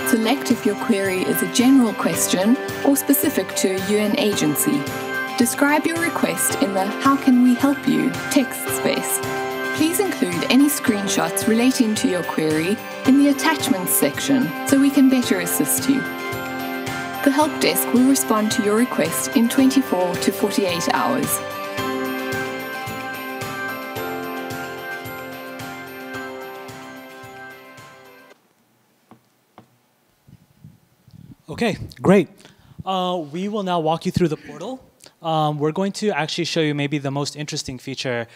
Select if your query is a general question or specific to a UN agency. Describe your request in the How Can We Help You text space. Please include any screenshots relating to your query in the Attachments section so we can better assist you. The help desk will respond to your request in 24 to 48 hours. Okay, great. We will now walk you through the portal. We're going to actually show you maybe the most interesting feature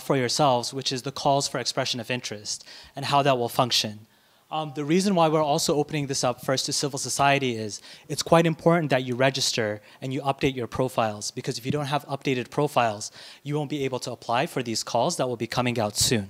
for yourselves, which is the calls for expression of interest and how that will function. The reason why we're also opening this up first to civil society is it's quite important that you register and you update your profiles, because if you don't have updated profiles, you won't be able to apply for these calls that will be coming out soon.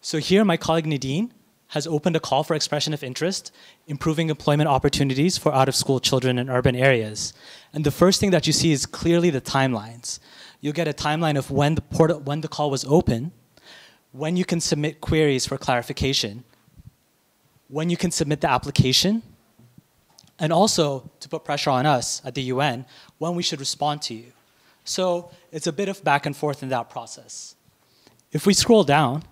So here, my colleague Nadine has opened a call for expression of interest, improving employment opportunities for out-of-school children in urban areas. And the first thing that you see is clearly the timelines. You'll get a timeline of when the call was open, when you can submit queries for clarification, when you can submit the application, and also, to put pressure on us at the UN, when we should respond to you. So it's a bit of back and forth in that process. If we scroll down,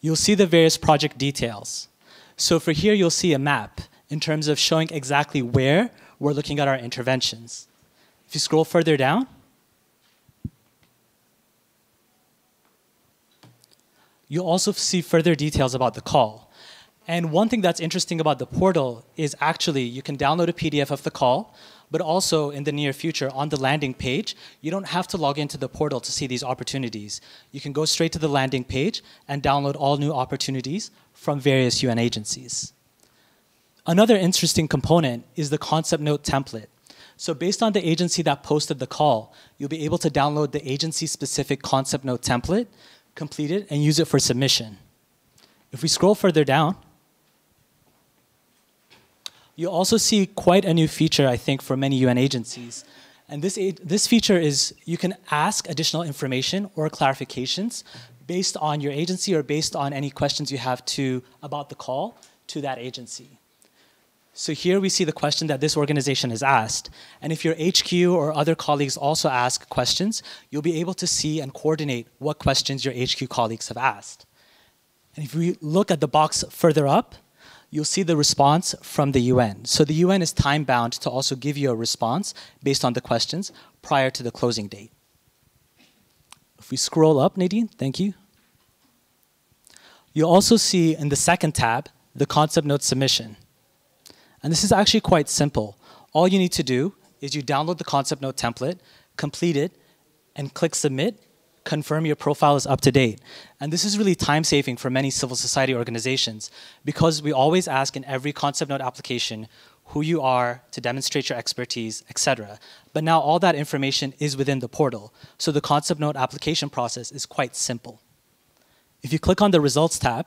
you'll see the various project details. So for here, you'll see a map in terms of showing exactly where we're looking at our interventions. If you scroll further down, you'll also see further details about the call. And one thing that's interesting about the portal is actually you can download a PDF of the call, but also in the near future on the landing page, you don't have to log into the portal to see these opportunities. You can go straight to the landing page and download all new opportunities from various UN agencies. Another interesting component is the concept note template. So based on the agency that posted the call, you'll be able to download the agency-specific concept note template, complete it, and use it for submission. If we scroll further down, you'll also see quite a new feature, I think, for many UN agencies. And this feature is you can ask additional information or clarifications based on your agency or based on any questions you have about the call to that agency. So here we see the question that this organization has asked. And if your HQ or other colleagues also ask questions, you'll be able to see and coordinate what questions your HQ colleagues have asked. And if we look at the box further up, you'll see the response from the UN. So the UN is time-bound to also give you a response based on the questions prior to the closing date. If we scroll up, Nadine, thank you. You'll also see in the second tab, the concept note submission. And this is actually quite simple. All you need to do is you download the concept note template, complete it, and click submit, confirm your profile is up to date. And this is really time-saving for many civil society organizations because we always ask in every concept note application who you are to demonstrate your expertise, etc. But now all that information is within the portal. So the concept note application process is quite simple. If you click on the results tab,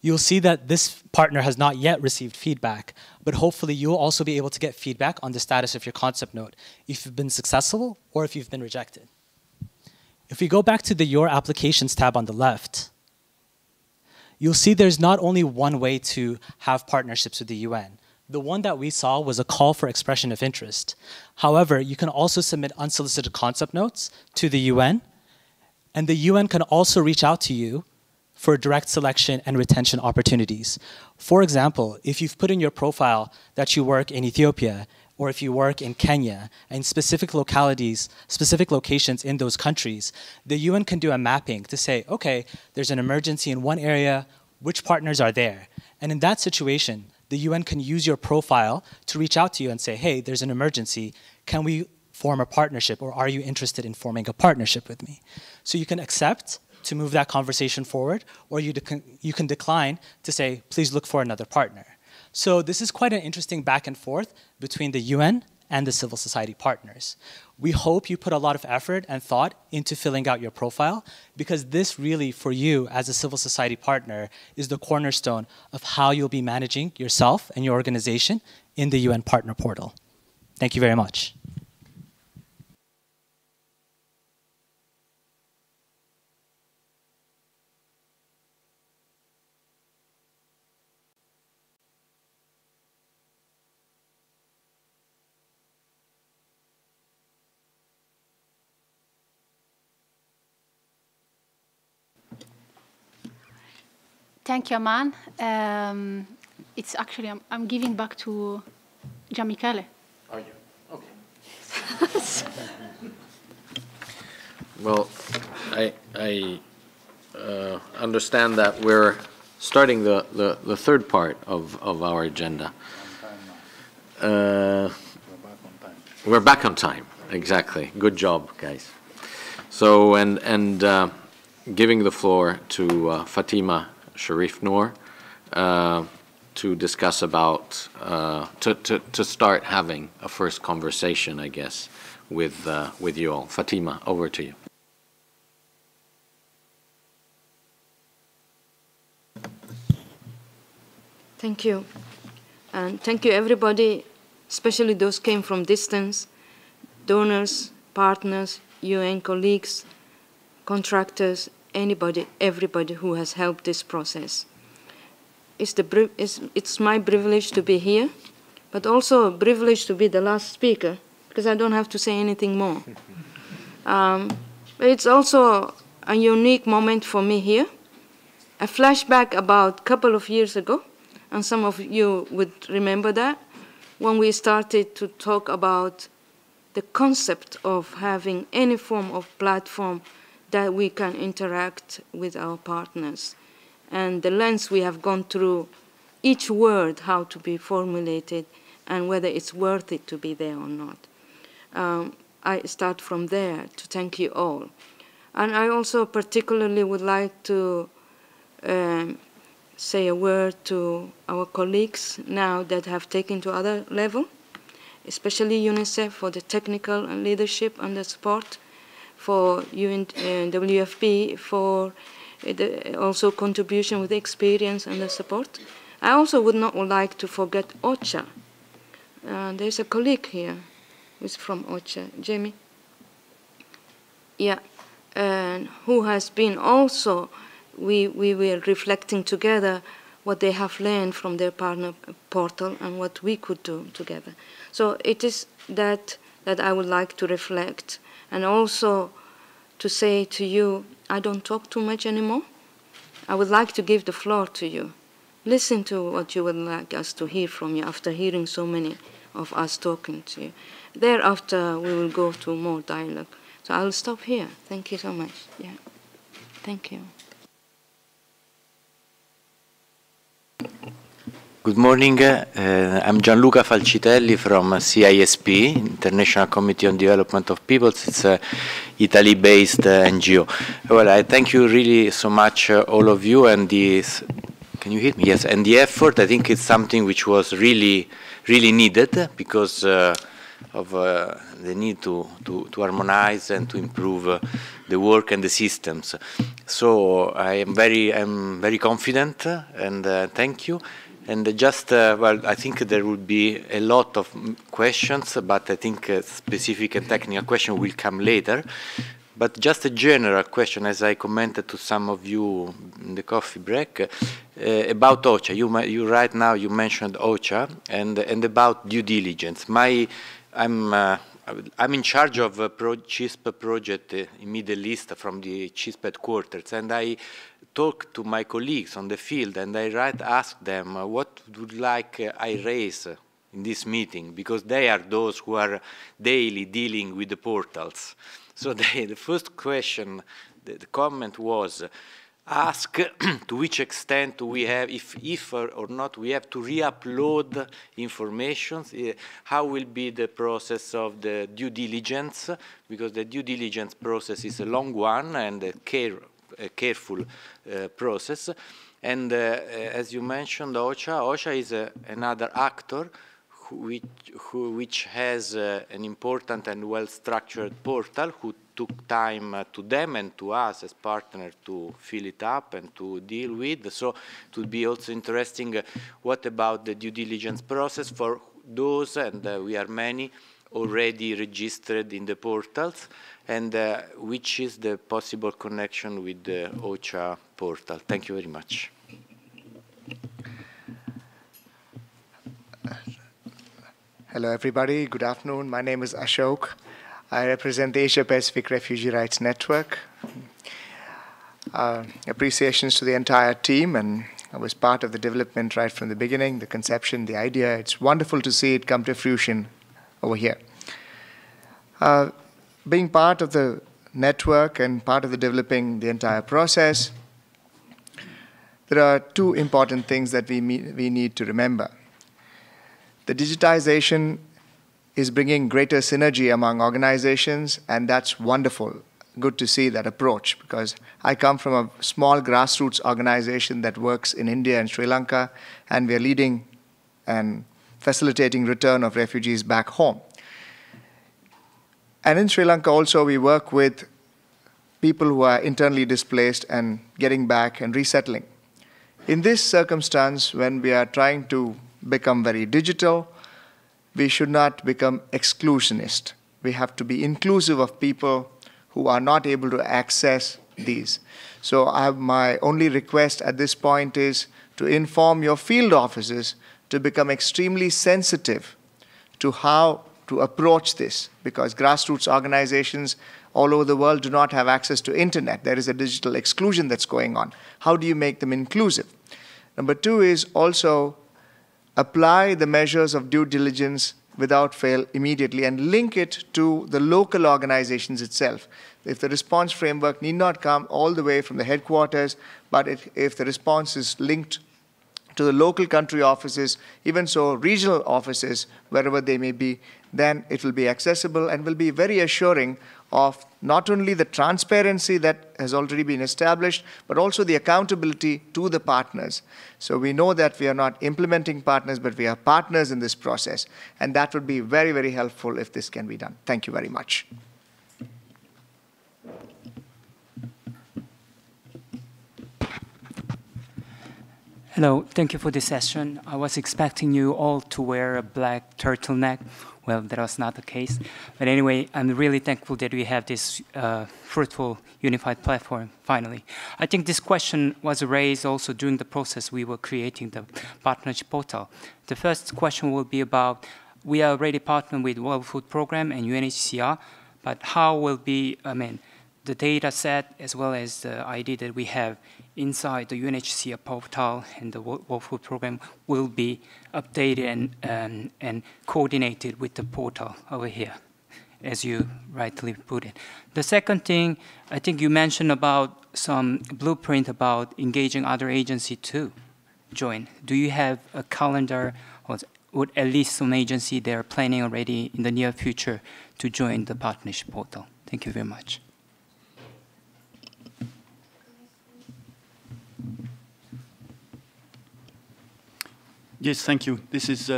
you'll see that this partner has not yet received feedback, but hopefully you'll also be able to get feedback on the status of your concept note, if you've been successful or if you've been rejected. If we go back to the Your Applications tab on the left, you'll see there's not only one way to have partnerships with the UN. The one that we saw was a call for expression of interest. However, you can also submit unsolicited concept notes to the UN, and the UN can also reach out to you for direct selection and retention opportunities. For example, if you've put in your profile that you work in Ethiopia, or if you work in Kenya, and specific localities, specific locations in those countries, the UN can do a mapping to say, okay, there's an emergency in one area, which partners are there? And in that situation, the UN can use your profile to reach out to you and say, hey, there's an emergency, can we form a partnership, or are you interested in forming a partnership with me? So you can accept to move that conversation forward, or you can decline to say, please look for another partner. So this is quite an interesting back and forth between the UN and the civil society partners. We hope you put a lot of effort and thought into filling out your profile, because this really, for you as a civil society partner, is the cornerstone of how you'll be managing yourself and your organization in the UN Partner Portal. Thank you very much. Thank you, Aman. It's actually, I'm giving back to Gian Michele. Are you? Okay. Well, I understand that we're starting the third part of our agenda. We're back on time, exactly. Good job, guys. So, and giving the floor to Fatima Sharif Noor to discuss about, to start having a first conversation, I guess, with you all. Fatima, over to you. Thank you. And thank you, everybody, especially those came from distance, donors, partners, UN colleagues, contractors, anybody, everybody who has helped this process. It's my privilege to be here, but also a privilege to be the last speaker, because I don't have to say anything more. But it's also a unique moment for me here. A flashback about a couple of years ago, and some of you would remember that, when we started to talk about the concept of having any form of platform that we can interact with our partners. and the lens we have gone through, each word, how to be formulated, and whether it's worth it to be there or not. I start from there to thank you all. And I also particularly would like to say a word to our colleagues now that have taken to other level, especially UNICEF for the technical and leadership and the support, for WFP for the also contribution with experience and the support. I also would not like to forget OCHA. There's a colleague here who's from OCHA, Jamie. Yeah, and who has been also, we were reflecting together what they have learned from their partner portal and what we could do together. So it is that I would like to reflect, and also to say to you, I don't talk too much anymore. I would like to give the floor to you. Listen to what you would like us to hear from you after hearing so many of us talking to you. Thereafter, we will go to more dialogue. So I'll stop here. Thank you so much. Yeah. Thank you. Good morning. I'm Gianluca Falcitelli from CISP, International Committee on Development of Peoples. It's an Italy-based NGO. Well, I thank you really so much, all of you, and this. Can you hear me? Yes. And the effort, I think it's something which was really needed because of the need to harmonize and to improve the work and the systems. So I'm very confident, and thank you. And just, well, I think there will be a lot of questions, but I think specific and technical question will come later. But just a general question, as I commented to some of you in the coffee break, about OCHA. You right now, you mentioned OCHA, and about due diligence. I'm in charge of a CHISP project in Middle East from the CHISP headquarters, and I talk to my colleagues on the field, and I ask them what would like I raise in this meeting, because they are those who are daily dealing with the portals. So the first question, the comment was, ask to which extent we have, if or not we have to re-upload information, how will be the process of the due diligence, because the due diligence process is a long one and a careful process. And as you mentioned, OCHA is another actor which has an important and well-structured portal, who took time to them and to us as partners to fill it up and to deal with. So it would be also interesting, what about the due diligence process for those, and we are many, already registered in the portals, and which is the possible connection with the OCHA portal. Thank you very much. Hello, everybody. Good afternoon. My name is Ashok. I represent the Asia-Pacific Refugee Rights Network. Appreciations to the entire team, and I was part of the development right from the beginning, the conception, the idea. It's wonderful to see it come to fruition over here. Being part of the network and part of the developing the entire process, there are two important things that we need to remember. The digitization is bringing greater synergy among organizations, and that's wonderful. Good to see that approach, because I come from a small grassroots organization that works in India and Sri Lanka, and we're leading and facilitating return of refugees back home. And in Sri Lanka also, we work with people who are internally displaced and getting back and resettling. In this circumstance, when we are trying to become very digital, we should not become exclusionist. We have to be inclusive of people who are not able to access these. So my only request at this point is to inform your field offices to become extremely sensitive to how to approach this, because grassroots organizations all over the world do not have access to internet. There is a digital exclusion that's going on. How do you make them inclusive? Number two is also apply the measures of due diligence without fail immediately and link it to the local organizations itself. If the response framework need not come all the way from the headquarters, but if the response is linked to the local country offices, even so regional offices, wherever they may be, then it will be accessible and will be very assuring of not only the transparency that has already been established, but also the accountability to the partners. So we know that we are not implementing partners, but we are partners in this process. And that would be very, very helpful if this can be done. Thank you very much. Hello, thank you for this session. I was expecting you all to wear a black turtleneck. Well, that was not the case. But anyway, I'm really thankful that we have this fruitful, unified platform, finally. I think this question was raised also during the process we were creating the partnership portal. The first question will be about, we are already partnered with World Food Program and UNHCR, but how will be, the data set as well as the ID that we have inside the UNHCR portal and the World Food Program will be updated and coordinated with the portal over here, as you rightly put it. The second thing, I think you mentioned about some blueprint about engaging other agencies to join. Do you have a calendar or at least some agency they are planning already in the near future to join the partnership portal? Thank you very much. Yes, thank you. This is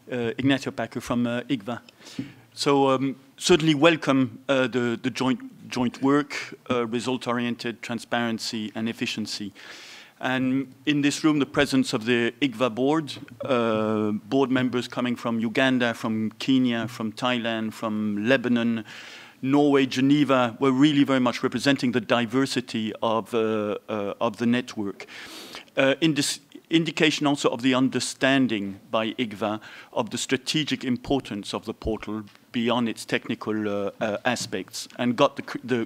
Ignacio Packer from ICVA. So certainly welcome the joint work, result-oriented, transparency, and efficiency. And in this room, the presence of the ICVA board members coming from Uganda, from Kenya, from Thailand, from Lebanon, Norway, Geneva, were really very much representing the diversity of the network. In this indication also of the understanding by ICVA of the strategic importance of the portal beyond its technical aspects, and got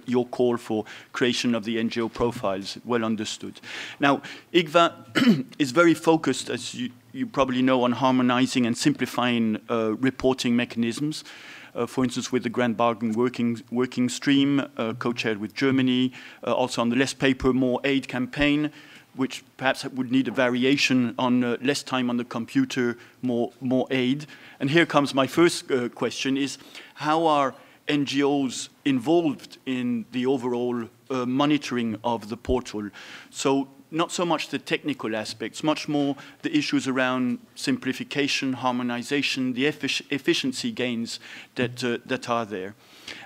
your call for creation of the NGO profiles well understood. Now, ICVA is very focused, as you probably know, on harmonizing and simplifying reporting mechanisms. For instance, with the Grand Bargain working stream, co-chaired with Germany, also on the Less Paper, More Aid campaign, which perhaps would need a variation on less time on the computer, more aid. And here comes my first question is, how are NGOs involved in the overall monitoring of the portal? So not so much the technical aspects, much more the issues around simplification, harmonization, the efficiency gains that are there.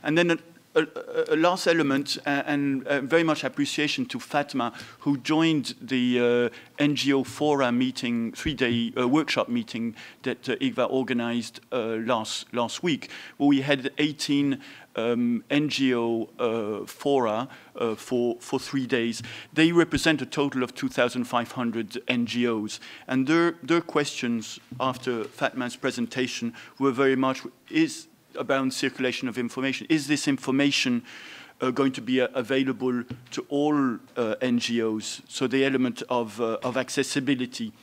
And then a last element, and very much appreciation to Fatma, who joined the NGO Fora meeting, three-day workshop meeting that ICVA organized last week, where we had 18 NGO fora for 3 days. They represent a total of 2,500 NGOs. And their questions after Fatma's presentation were very much, about circulation of information. Is this information going to be available to all NGOs? So the element of accessibility.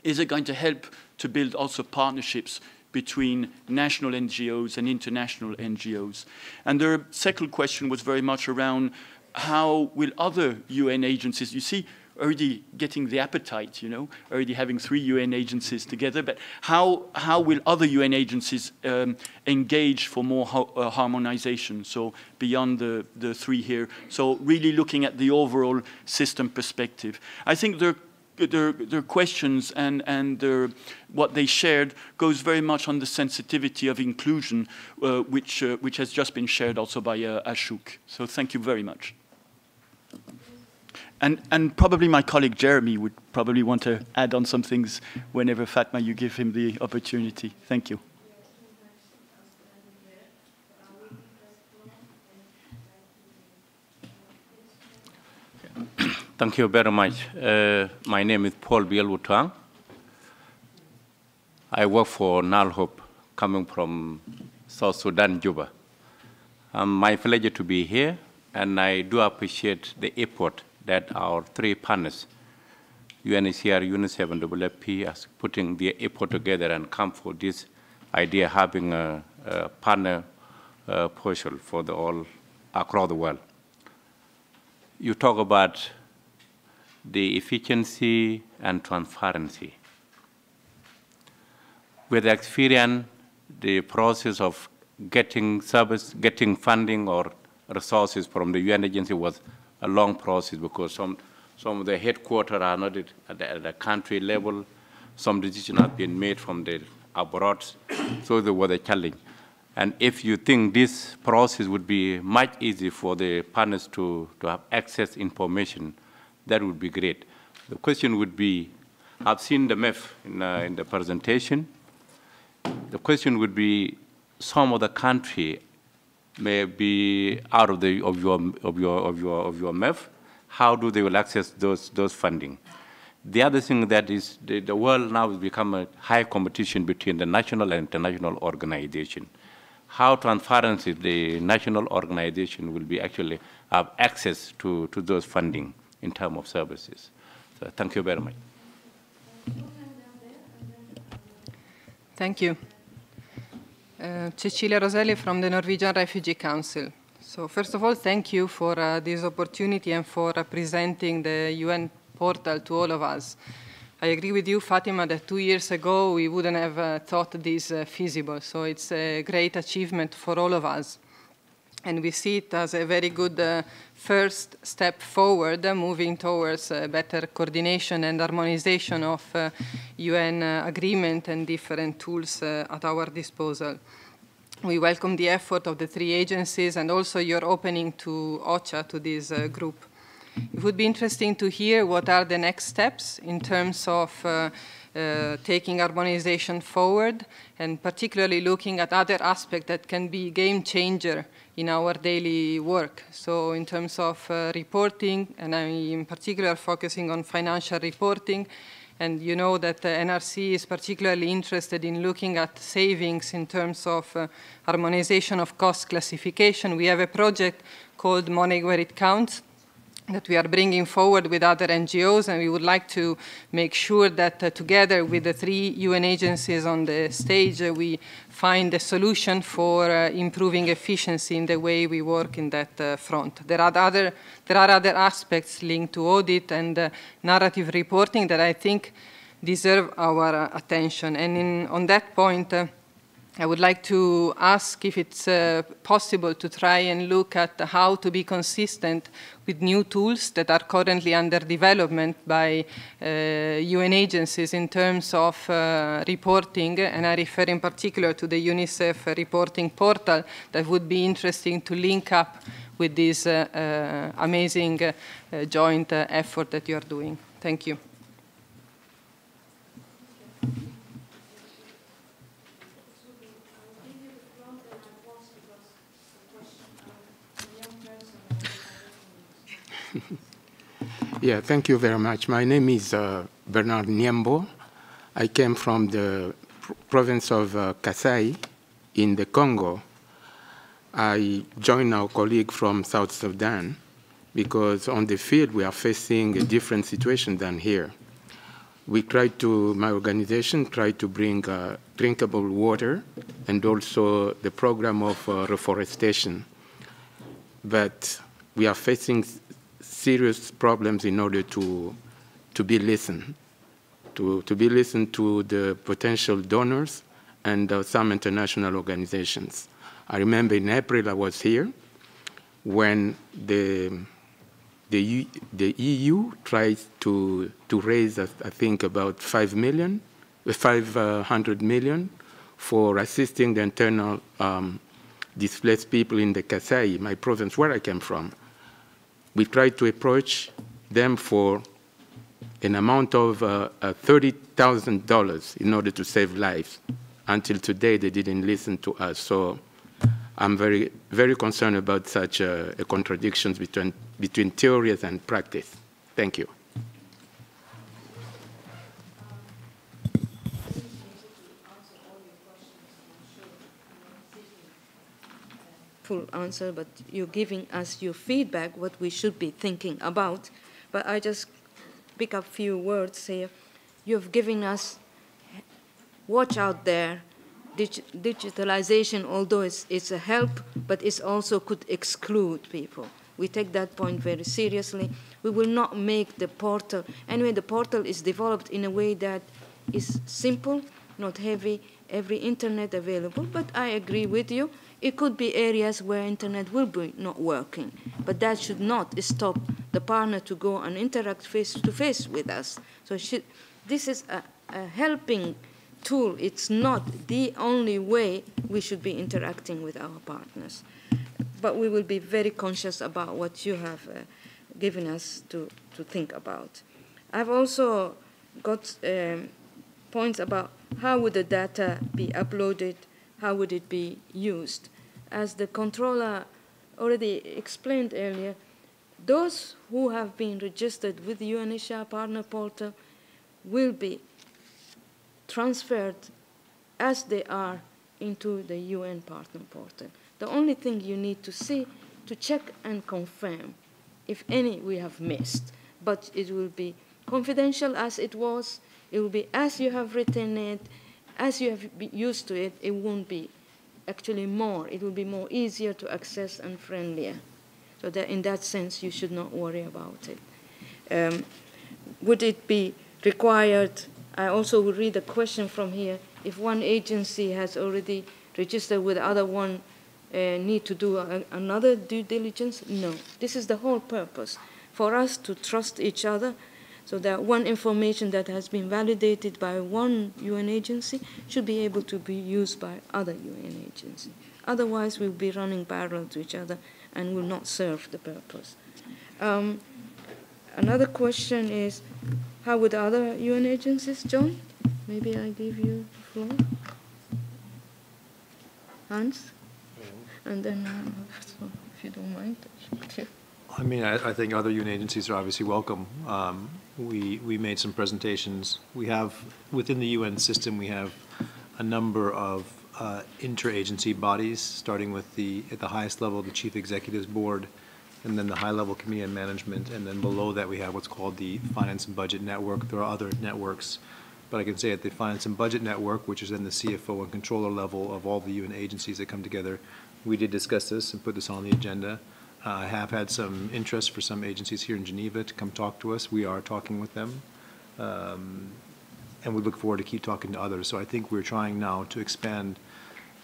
Is it going to help to build also partnerships between national NGOs and international NGOs? And the second question was very much around how will other UN agencies, you see, already getting the appetite, you know, already having 3 UN agencies together, but how will other UN agencies engage for more harmonization, so beyond the 3 here, so really looking at the overall system perspective. I think their questions and what they shared goes very much on the sensitivity of inclusion, which has just been shared also by Ashok. So thank you very much. And probably my colleague Jeremy would probably want to add on some things whenever, Fatma, you give him the opportunity. Thank you. Thank you very much. My name is Paul Bielwutang. I work for NALHOP, coming from South Sudan, Juba. My pleasure to be here, and I do appreciate the effort that our 3 partners, UNHCR, UNICEF and WFP, are putting their effort together and come for this idea having a partner portal for the all across the world. You talk about the efficiency and transparency. With experience, the process of getting service, getting funding or resources from the UN agency was a long process because some of the headquarters are not at the country level. Some decisions have been made from the abroad, so there was a challenge. And if you think this process would be much easier for the partners to have access information, that would be great. The question would be, I've seen the map in the presentation. The question would be, some of the country may be out of your map. How do they will access those funding? The other thing that is the world now has become a high competition between the national and international organization. How transparent the national organization will be actually have access to those funding in terms of services. So thank you very much. Thank you. Cecilia Roselli from the Norwegian Refugee Council. So first of all, thank you for this opportunity and for presenting the UN portal to all of us. I agree with you, Fatima, that 2 years ago we wouldn't have thought this feasible. So it's a great achievement for all of us. And we see it as a very good first step forward, moving towards better coordination and harmonization of UN agreement and different tools at our disposal. We welcome the effort of the 3 agencies and also your opening to OCHA, to this group. It would be interesting to hear what are the next steps in terms of taking harmonization forward, and particularly looking at other aspects that can be game changer in our daily work. So in terms of reporting, and I'm in particular focusing on financial reporting, and you know that the NRC is particularly interested in looking at savings in terms of harmonization of cost classification. We have a project called Money Where It Counts that we are bringing forward with other NGOs, and we would like to make sure that together with the 3 UN agencies on the stage, we find a solution for improving efficiency in the way we work in that front. There are other aspects linked to audit and narrative reporting that I think deserve our attention. And on that point, I would like to ask if it's possible to try and look at how to be consistent with new tools that are currently under development by UN agencies in terms of reporting, and I refer in particular to the UNICEF reporting portal that would be interesting to link up with this amazing joint effort that you are doing. Thank you. Yeah, thank you very much. My name is Bernard Niembo. I came from the province of Kasai in the Congo. I joined our colleague from South Sudan because on the field we are facing a different situation than here. My organization tried to bring drinkable water and also the program of reforestation. But we are facing serious problems in order to be listened, to be listened to the potential donors and some international organizations. I remember in April I was here when the EU tried to raise, I think, about 500 million for assisting the internal displaced people in the Kasai, my province where I came from. We tried to approach them for an amount of $30,000 in order to save lives. Until today, they didn't listen to us. So I'm very, very concerned about such contradictions between theories and practice. Thank you. Full answer, but you're giving us your feedback, what we should be thinking about. But I just pick up a few words here. You've given us, watch out there, digitalization, although it's a help, but it also could exclude people. We take that point very seriously. We will not make the portal, anyway, the portal is developed in a way that is simple, not heavy, every internet available, but I agree with you. It could be areas where internet will be not working, but that should not stop the partner to go and interact face-to-face with us. So this is a helping tool. It's not the only way we should be interacting with our partners. But we will be very conscious about what you have given us to think about. I've also got points about how would the data be uploaded, how would it be used. As the controller already explained earlier, those who have been registered with the UNHCR Partner Portal will be transferred as they are into the UN Partner Portal. The only thing you need to see, to check and confirm if any we have missed, but it will be confidential as it was, it will be as you have written it, as you have been used to it, it won't be actually more, it will be more easier to access and friendlier. So that in that sense, you should not worry about it. Would it be required, I also will read a question from here, if one agency has already registered with other one, need to do another due diligence? No. This is the whole purpose, for us to trust each other, so that one information that has been validated by one UN agency should be able to be used by other UN agencies. Otherwise, we'll be running parallel to each other and will not serve the purpose. Another question is, how would other UN agencies join? Maybe I give you the floor. Hans? And then, if you don't mind. I mean, I think other UN agencies are obviously welcome. We made some presentations. We have, within the UN system, we have a number of interagency bodies, starting with at the highest level, the Chief Executives Board, and then the high-level Committee on Management, and then below that we have what's called the Finance and Budget Network. There are other networks, but I can say at the Finance and Budget Network, which is in the CFO and controller level of all the UN agencies that come together, we did discuss this and put this on the agenda. I have had some interest for some agencies here in Geneva to come talk to us. We are talking with them, and we look forward to keep talking to others. So I think we're trying now to expand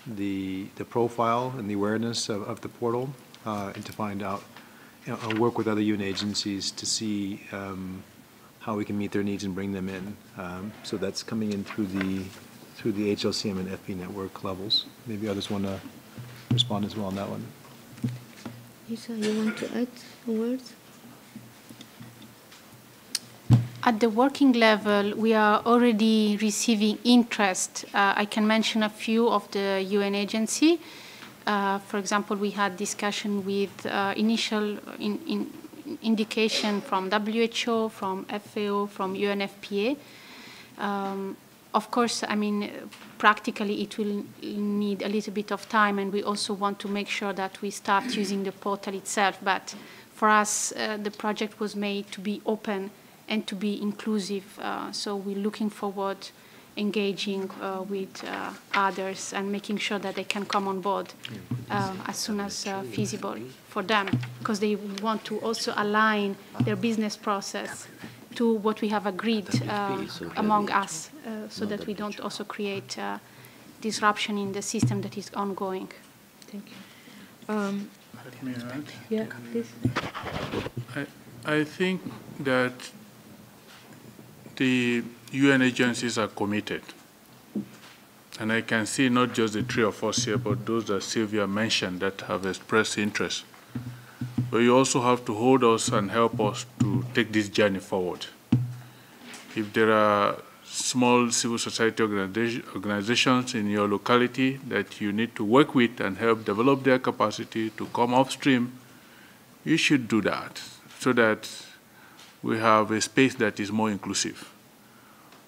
the profile and the awareness of the portal, and to find out, work with other UN agencies to see how we can meet their needs and bring them in. So that's coming in through the HLCM and FP network levels. Maybe others want to respond as well on that one. Isa, you want to add a word? At the working level, we are already receiving interest. I can mention a few of the UN agency. For example, we had discussion with initial indication from WHO, from FAO, from UNFPA. Of course, I mean, practically it will need a little bit of time, and we also want to make sure that we start using the portal itself. But for us, the project was made to be open and to be inclusive. So we're looking forward engaging with others and making sure that they can come on board as soon as feasible for them, because they want to also align their business process to what we have agreed among us, so that we don't also create disruption in the system that is ongoing. Thank you. Let me add. Yeah, please. I think that the UN agencies are committed. And I can see not just the three of us here, but those that Sylvia mentioned that have expressed interest. But you also have to hold us and help us to take this journey forward. If there are small civil society organizations in your locality that you need to work with and help develop their capacity to come upstream, you should do that so that we have a space that is more inclusive.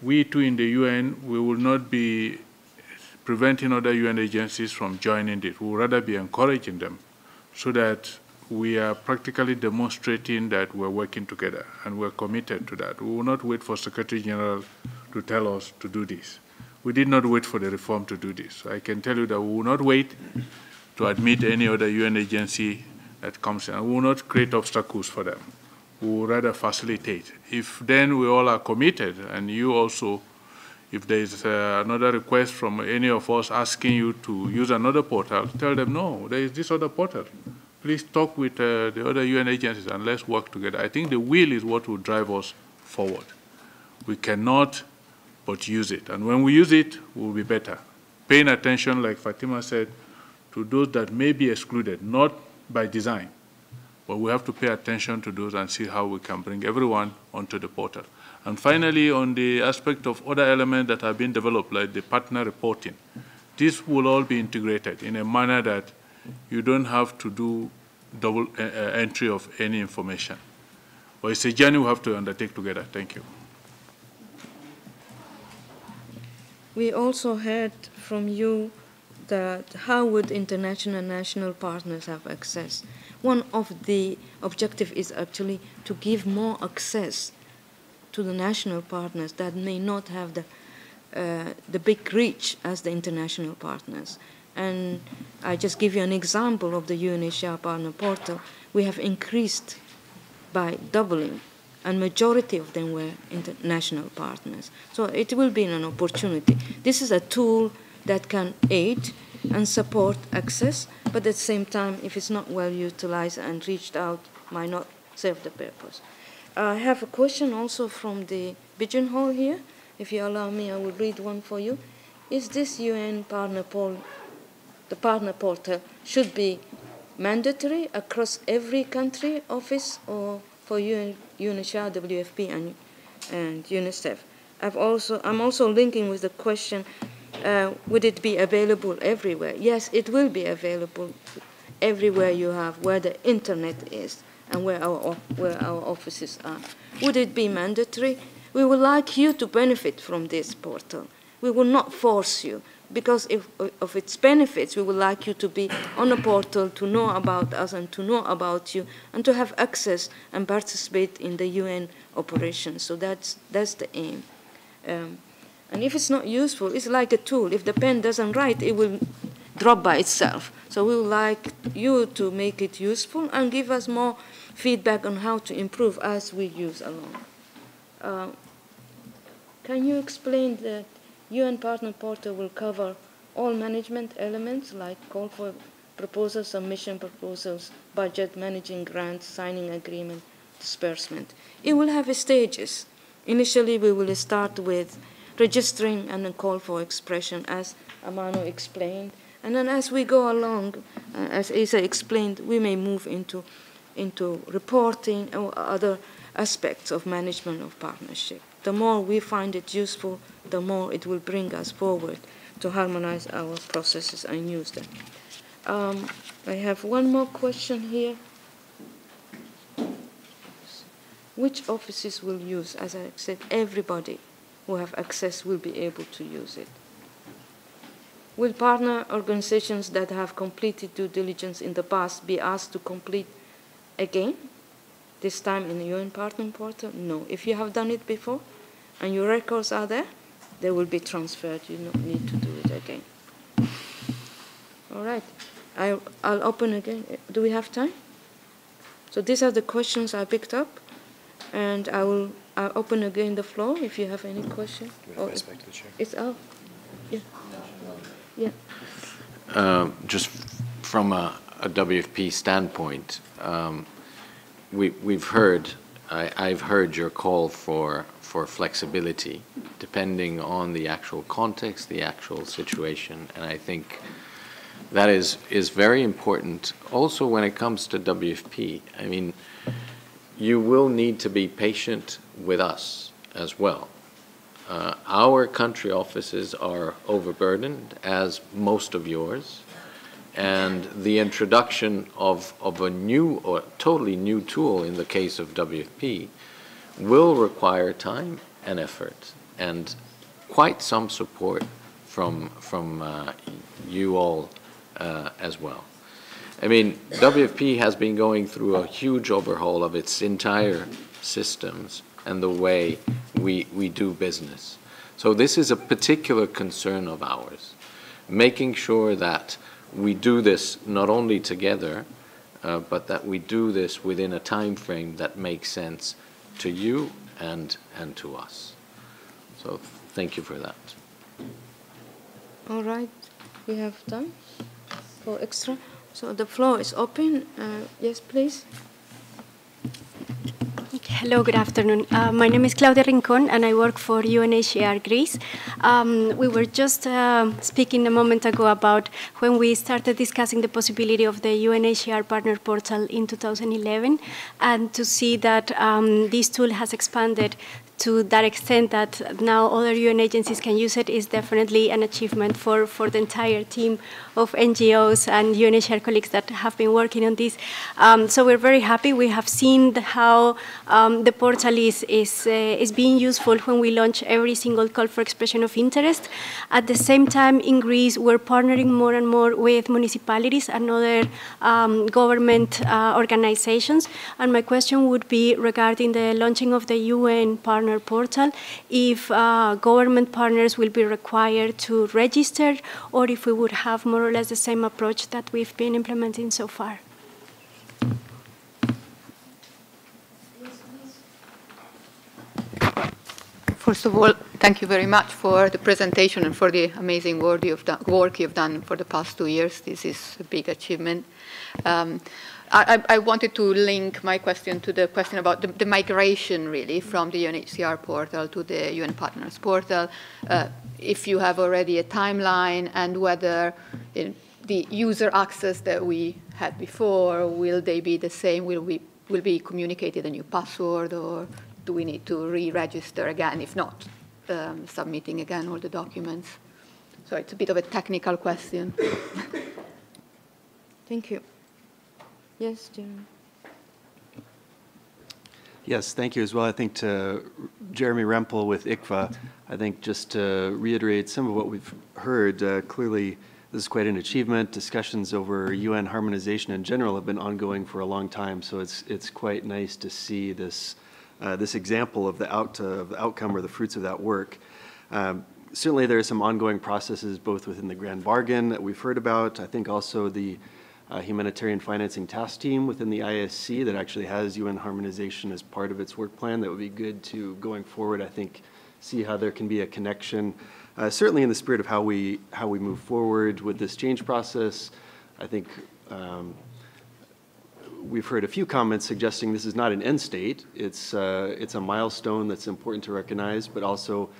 We too in the UN, we will not be preventing other UN agencies from joining it. We will rather be encouraging them so that we are practically demonstrating that we're working together and we're committed to that. We will not wait for Secretary General to tell us to do this. we did not wait for the reform to do this. I can tell you that we will not wait to admit any other UN agency that comes in. We will not create obstacles for them. We will rather facilitate. If then we all are committed, and you also, if there is another request from any of us asking you to use another portal, tell them, no, there is this other portal. Please talk with the other UN agencies and let's work together. I think the will is what will drive us forward. We cannot but use it. And when we use it, we'll be better. Paying attention, like Fatima said, to those that may be excluded, not by design, but we have to pay attention to those and see how we can bring everyone onto the portal. And finally, on the aspect of other elements that have been developed, like the partner reporting, this will all be integrated in a manner that you don't have to do double entry of any information. But it's a journey we have to undertake together. Thank you. We also heard from you that how would international and national partners have access? One of the objectives is actually to give more access to the national partners that may not have the big reach as the international partners. And I just give you an example of the UNHCR partner portal. We have increased by doubling, and majority of them were international partners. So it will be an opportunity. This is a tool that can aid and support access, but at the same time, if it's not well utilized and reached out, might not serve the purpose. I have a question also from the pigeonhole here. If you allow me, I will read one for you. Is this UN partner portal, the partner portal, should be mandatory across every country office or for UNHCR, WFP, and UNICEF? I'm also linking with the question, would it be available everywhere? Yes, it will be available everywhere where the internet is and where our offices are. Would it be mandatory? We would like you to benefit from this portal. We will not force you, because of its benefits, we would like you to be on a portal, to know about us and to know about you, and to have access and participate in the UN operations. So that's the aim. And if it's not useful, it's like a tool. If the pen doesn't write, it will drop by itself. So we would like you to make it useful and give us more feedback on how to improve as we use along. Can you explain the UN Partner Portal will cover all management elements like call for proposals, submission proposals, budget, managing grants, signing agreement, disbursement. It will have stages. Initially, we will start with registering and a call for expression, as Amano explained. And then as we go along, as Isa explained, we may move into reporting or other aspects of management of partnership. The more we find it useful, the more it will bring us forward to harmonize our processes and use them. I have one more question here. Which offices will use? As I said, everybody who have access will be able to use it. Will partner organizations that have completed due diligence in the past be asked to complete again, this time in the UN Partner Portal? No. If you have done it before and your records are there, they will be transferred. You don't need to do it again. All right. I'll open again. Do we have time? So these are the questions I picked up, and I'll open again the floor if you have any question. Back to the chair. It's out. Yeah. Yeah. Just from a WFP standpoint, we've heard, I've heard your call for flexibility depending on the actual context, the actual situation, and I think that is very important also when it comes to WFP. I mean, you will need to be patient with us as well. Our country offices are overburdened, as most of yours, and the introduction of a new or totally new tool in the case of WFP will require time and effort and quite some support from you all as well. I mean, WFP has been going through a huge overhaul of its entire systems and the way we do business. So this is a particular concern of ours, making sure that we do this not only together, but that we do this within a time frame that makes sense to you and to us. So thank you for that. All right, we have time for extra. So the floor is open. Yes, please. Hello, good afternoon. My name is Claudia Rincon, and I work for UNHCR Greece. We were just speaking a moment ago about when we started discussing the possibility of the UNHCR Partner Portal in 2011, and to see that this tool has expanded to that extent that now other UN agencies can use it is definitely an achievement for the entire team of NGOs and UNHCR colleagues that have been working on this. So we're very happy. We have seen how the portal is being useful when we launch every single call for expression of interest. At the same time, in Greece, we're partnering more and more with municipalities and other government organizations. And my question would be regarding the launching of the UN Partner Portal, if government partners will be required to register, or if we would have more or less the same approach that we've been implementing so far. First of all, thank you very much for the presentation and for the amazing work you've done for the past 2 years. This is a big achievement. I wanted to link my question to the question about the migration, really, from the UNHCR portal to the UN Partners portal. If you have already a timeline, and whether the user access that we had before, will they be the same? Will be communicated a new password, or do we need to re-register again? If not, submitting again all the documents. So it's a bit of a technical question. Thank you. Yes, Jeremy. Yes, thank you as well. I think to Jeremy Rempel with ICFA, I think just to reiterate some of what we've heard, clearly this is quite an achievement. Discussions over UN harmonization in general have been ongoing for a long time, so it's quite nice to see this this example of the outcome or the fruits of that work. Certainly there are some ongoing processes both within the Grand Bargain that we've heard about. I think also the Humanitarian Financing Task Team within the ISC that actually has UN harmonization as part of its work plan. That would be good to, going forward, I think, see how there can be a connection, certainly in the spirit of how we move forward with this change process. I think we've heard a few comments suggesting this is not an end state. It's a milestone that's important to recognize, but also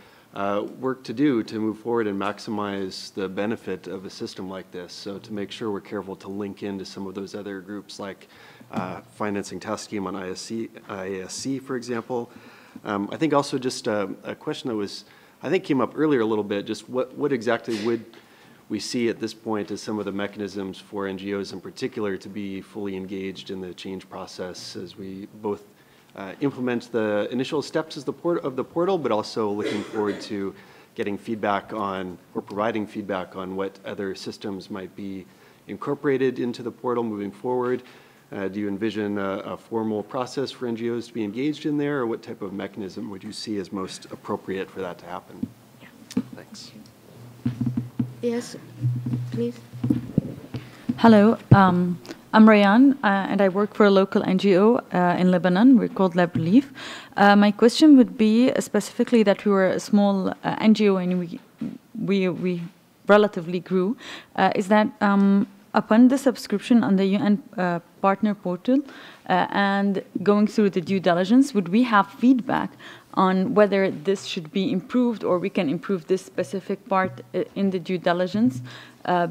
work to do to move forward and maximize the benefit of a system like this. So to make sure we're careful to link into some of those other groups like Financing Task Team on ISC, for example. I think also just a question that was, I think came up earlier a little bit, just what exactly would we see at this point as some of the mechanisms for NGOs in particular to be fully engaged in the change process as we both implement the initial steps of the portal, but also looking forward to getting feedback on, or providing feedback on, what other systems might be incorporated into the portal moving forward. Do you envision a formal process for NGOs to be engaged in there, or what type of mechanism would you see as most appropriate for that to happen? Thanks. Yes, please. Hello. I'm Rayan, and I work for a local NGO in Lebanon. We're called Lab Relief. My question would be specifically that we were a small NGO and we relatively grew. Is that upon the subscription on the UN Partner Portal and going through the due diligence, would we have feedback on whether this should be improved or we can improve this specific part in the due diligence?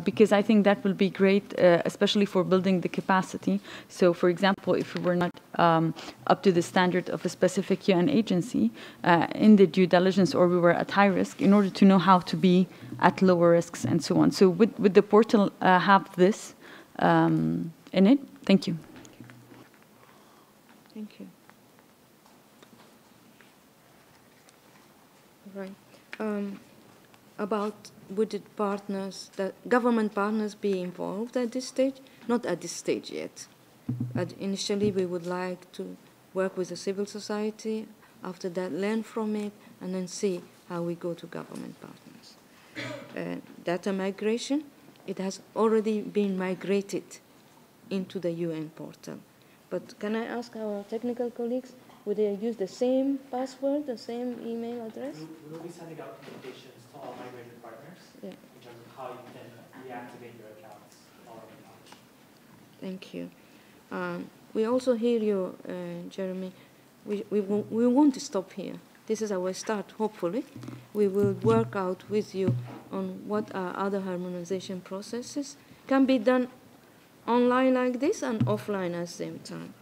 Because I think that will be great, especially for building the capacity. So, for example, if we were not up to the standard of a specific UN agency in the due diligence, or we were at high risk, in order to know how to be at lower risks and so on. So would the portal have this in it? Thank you. Thank you. Right. About would it partners, the government partners be involved at this stage? Not at this stage yet. But initially, we would like to work with the civil society, after that learn from it, and then see how we go to government partners. Data migration, it has already been migrated into the UN portal. But can I ask our technical colleagues, would they use the same password, the same email address? We'll be sending out communications to all migrated partners in terms of how you can reactivate your accounts following launch. Thank you. We also hear you, Jeremy. We won't stop here. This is our start, hopefully. We will work out with you on what are other harmonization processes can be done online like this and offline at the same time.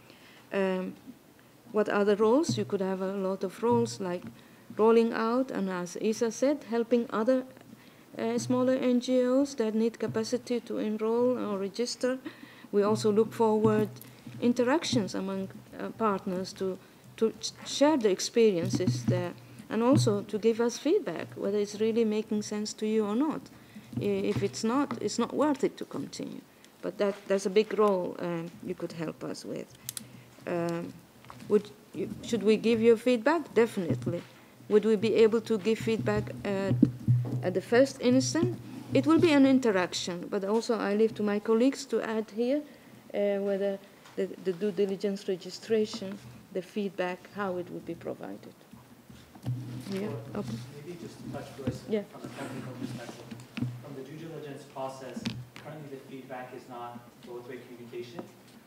What are the roles? You could have a lot of roles like rolling out, and as Isa said, helping other smaller NGOs that need capacity to enroll or register. We also look forward interactions among partners to share the experiences there, and also to give us feedback, whether it's really making sense to you or not. If it's not worth it to continue. But that's a big role you could help us with. Should we give you feedback? Definitely. Would we be able to give feedback at the first instant? It will be an interaction, but also I leave to my colleagues to add here whether the due diligence registration, the feedback, how it would be provided. Yeah. Okay. Maybe just to touch base from a technical perspective. From the due diligence process, currently the feedback is not both-way communication,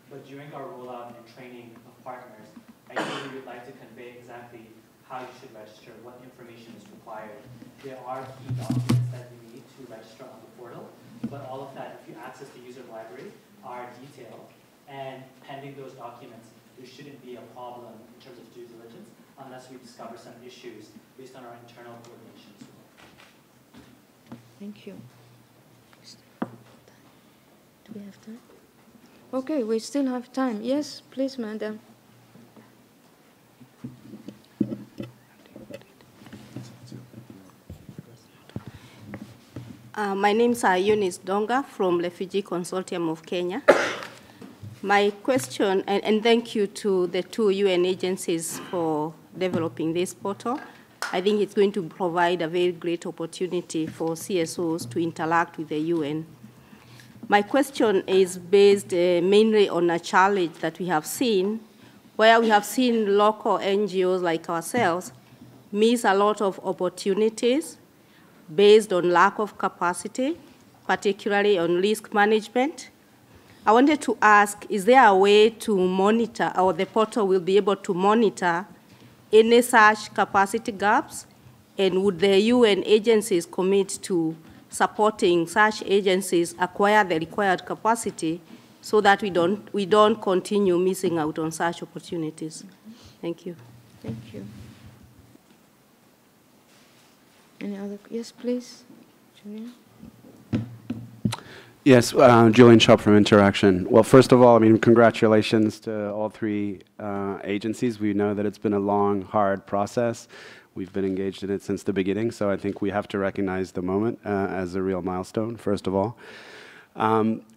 but during our rollout and training of partners, ideally we would like to convey exactly how you should register, what information is required. There are key documents that you need to register on the portal, but all of that, if you access the user library, are detailed, and pending those documents, there shouldn't be a problem in terms of due diligence unless we discover some issues based on our internal coordination as well. Thank you. Do we have time? Okay, we still have time. Yes, please, madam. My name is Eunice Donga from Refugee Consortium of Kenya. My question, and thank you to the two UN agencies for developing this portal. I think it's going to provide a very great opportunity for CSOs to interact with the UN. My question is based mainly on a challenge that we have seen, where we have seen local NGOs like ourselves miss a lot of opportunities based on lack of capacity, particularly on risk management. I wanted to ask, is there a way to monitor, or the portal will be able to monitor any such capacity gaps? And would the UN agencies commit to supporting such agencies acquire the required capacity so that we don't continue missing out on such opportunities? Thank you. Thank you. Any other? Yes, please, Julian. Yes, Julian Schaub from Interaction. Well, first of all, I mean, congratulations to all three agencies. We know that it's been a long, hard process. We've been engaged in it since the beginning, so I think we have to recognize the moment as a real milestone, first of all.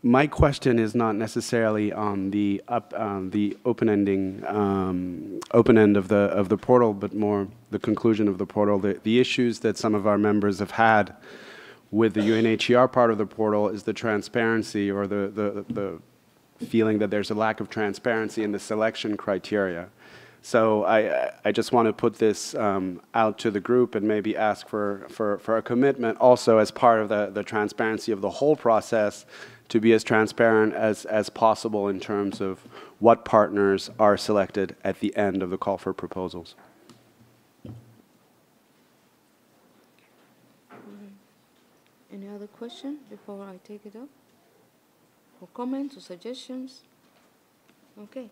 My question is not necessarily on the open end of the portal, but more the conclusion of the portal. The issues that some of our members have had with the UNHCR part of the portal is the transparency, or the feeling that there's a lack of transparency in the selection criteria. So I just want to put this out to the group and maybe ask for a commitment also as part of the transparency of the whole process, to be as transparent as possible in terms of what partners are selected at the end of the call for proposals. Any other question before I take it up? Or comments or suggestions? Okay.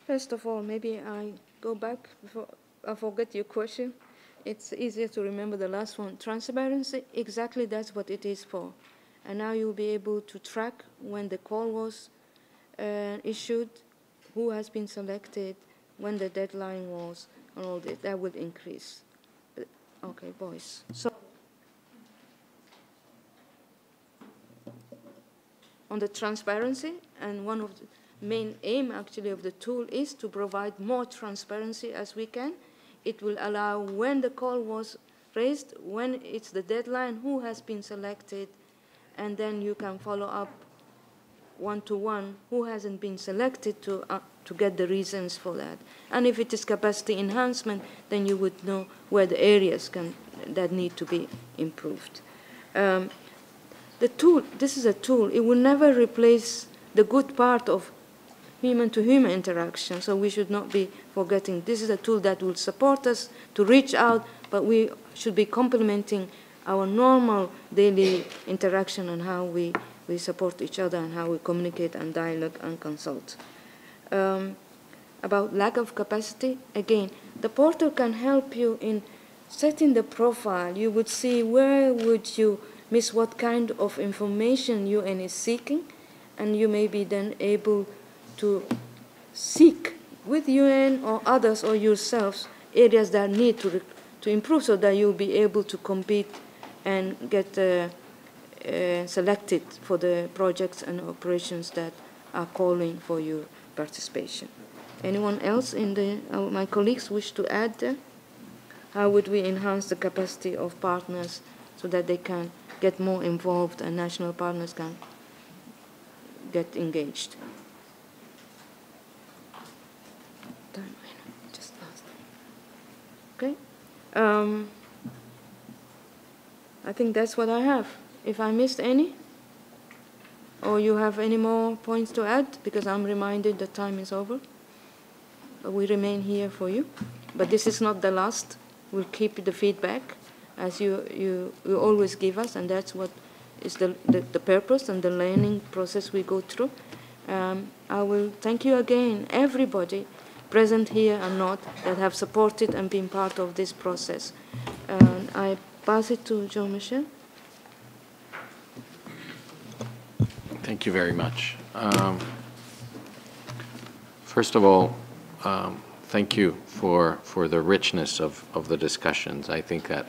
First of all, maybe I go back before I forget your question. It's easier to remember the last one. Transparency, exactly that's what it is for. And now you'll be able to track when the call was issued, who has been selected, when the deadline was, and all that. That will increase. Okay, boys. So, on the transparency, and one of the main aim actually of the tool is to provide more transparency as we can. It will allow when the call was raised, when it's the deadline, who has been selected, and then you can follow up one-to-one who hasn't been selected to get the reasons for that. And if it is capacity enhancement, then you would know where the areas that need to be improved. The tool, this is a tool, it will never replace the good part of human-to-human interaction, so we should not be forgetting this is a tool that will support us to reach out, but we should be complementing our normal daily interaction and how we support each other and how we communicate and dialogue and consult. About lack of capacity, again, the portal can help you in setting the profile. You would see where would you miss what kind of information UN is seeking, and you may be then able to seek with UN or others or yourselves areas that need to improve so that you'll be able to compete and get selected for the projects and operations that are calling for your participation. Anyone else in my colleagues wish to add there? How would we enhance the capacity of partners so that they can get more involved and national partners can get engaged? Just last. Okay. I think that's what I have. If I missed any, or you have any more points to add, because I'm reminded the time is over. But we remain here for you. But this is not the last. We'll keep the feedback as you always give us, and that's what is the purpose and the learning process we go through. I will thank you again, everybody present here and not, that have supported and been part of this process. I pass it to Jean-Michel. Thank you very much. First of all, thank you for the richness of the discussions. I think that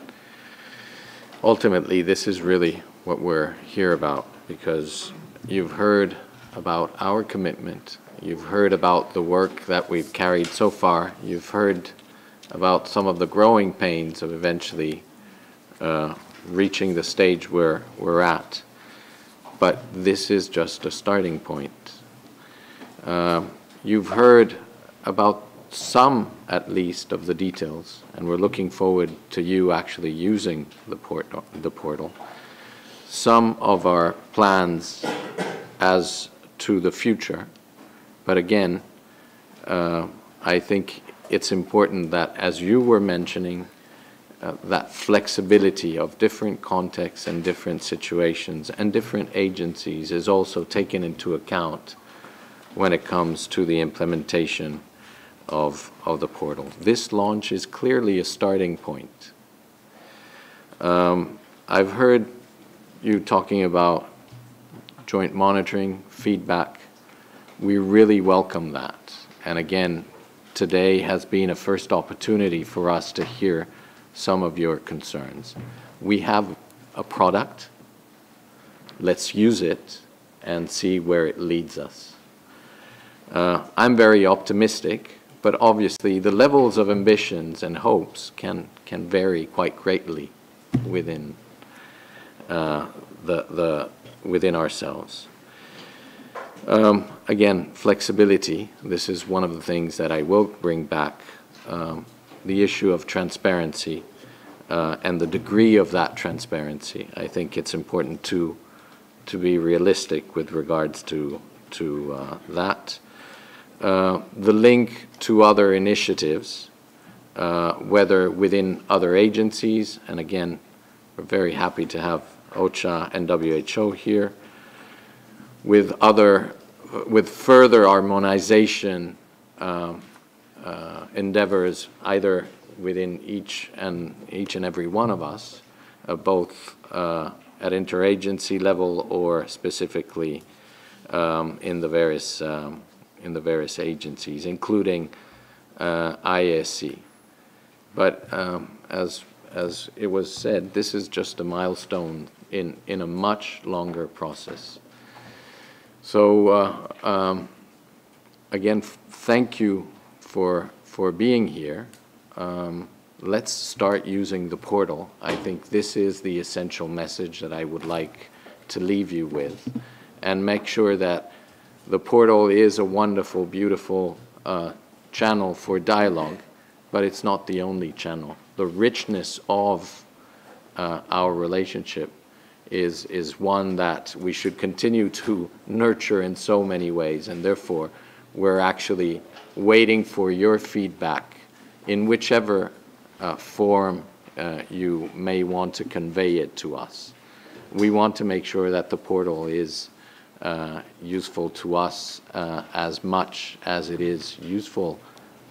ultimately this is really what we're here about, because you've heard about our commitment, you've heard about the work that we've carried so far, you've heard about some of the growing pains of eventually reaching the stage where we're at. But this is just a starting point. You've heard about some, at least, of the details, and we're looking forward to you actually using the portal. Some of our plans as to the future, but again, I think it's important that, as you were mentioning, that flexibility of different contexts and different situations and different agencies is also taken into account when it comes to the implementation of the portal. This launch is clearly a starting point. I've heard you talking about joint monitoring, feedback. We really welcome that. And again, today has been a first opportunity for us to hear some of your concerns. We have a product. Let's use it and see where it leads us. I'm very optimistic, but obviously the levels of ambitions and hopes can vary quite greatly within within ourselves. Again, flexibility. This is one of the things that I will bring back. The issue of transparency and the degree of that transparency. I think it's important to be realistic with regards to that. The link to other initiatives, whether within other agencies, and again, we're very happy to have OCHA and WHO here, with further harmonization endeavors, either within each and every one of us, both at interagency level or specifically in the various agencies, including IASC. But as it was said, this is just a milestone in a much longer process. So again, thank you for being here. Let's start using the portal. I think this is the essential message that I would like to leave you with, and make sure that the portal is a wonderful, beautiful channel for dialogue, but it's not the only channel. The richness of our relationship is one that we should continue to nurture in so many ways, and therefore we're actually waiting for your feedback in whichever form you may want to convey it to us. We want to make sure that the portal is useful to us as much as it is useful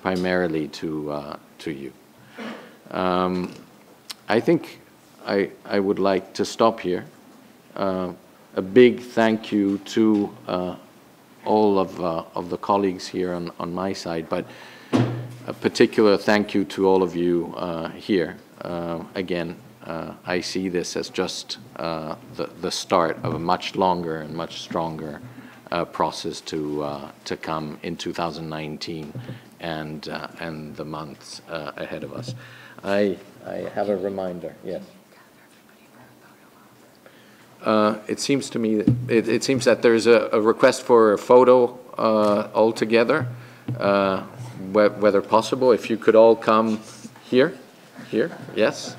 primarily to you. I think I would like to stop here. A big thank you to all of the colleagues here on my side, but a particular thank you to all of you here. Again, I see this as just the start of a much longer and much stronger process to come in 2019 and the months ahead of us. I have a reminder. Yes. It seems to me it seems that there's a request for a photo altogether. Whether possible, if you could all come here, yes,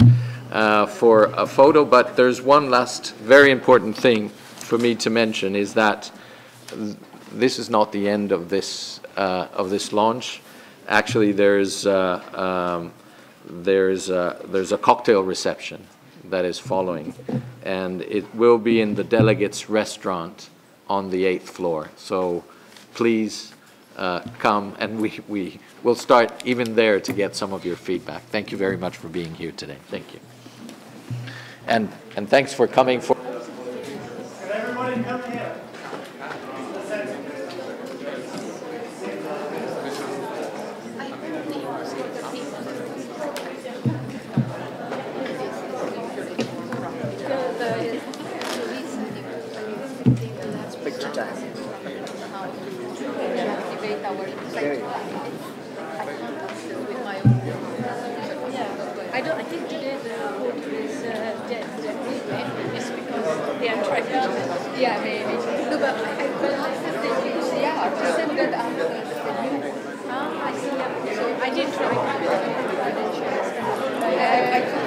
for a photo. But there's one last very important thing for me to mention, is that this is not the end of this launch. Actually, there's a cocktail reception that is following, and it will be in the delegates' restaurant on the 8th floor. So please come, and we will start even there to get some of your feedback. Thank you very much for being here today. Thank you. And thanks for coming for. Can everybody come here? Picture time. I think today the photo is dead. It's because they are trying to. Yeah, maybe. No, but I send that after the new. I see. So I did try.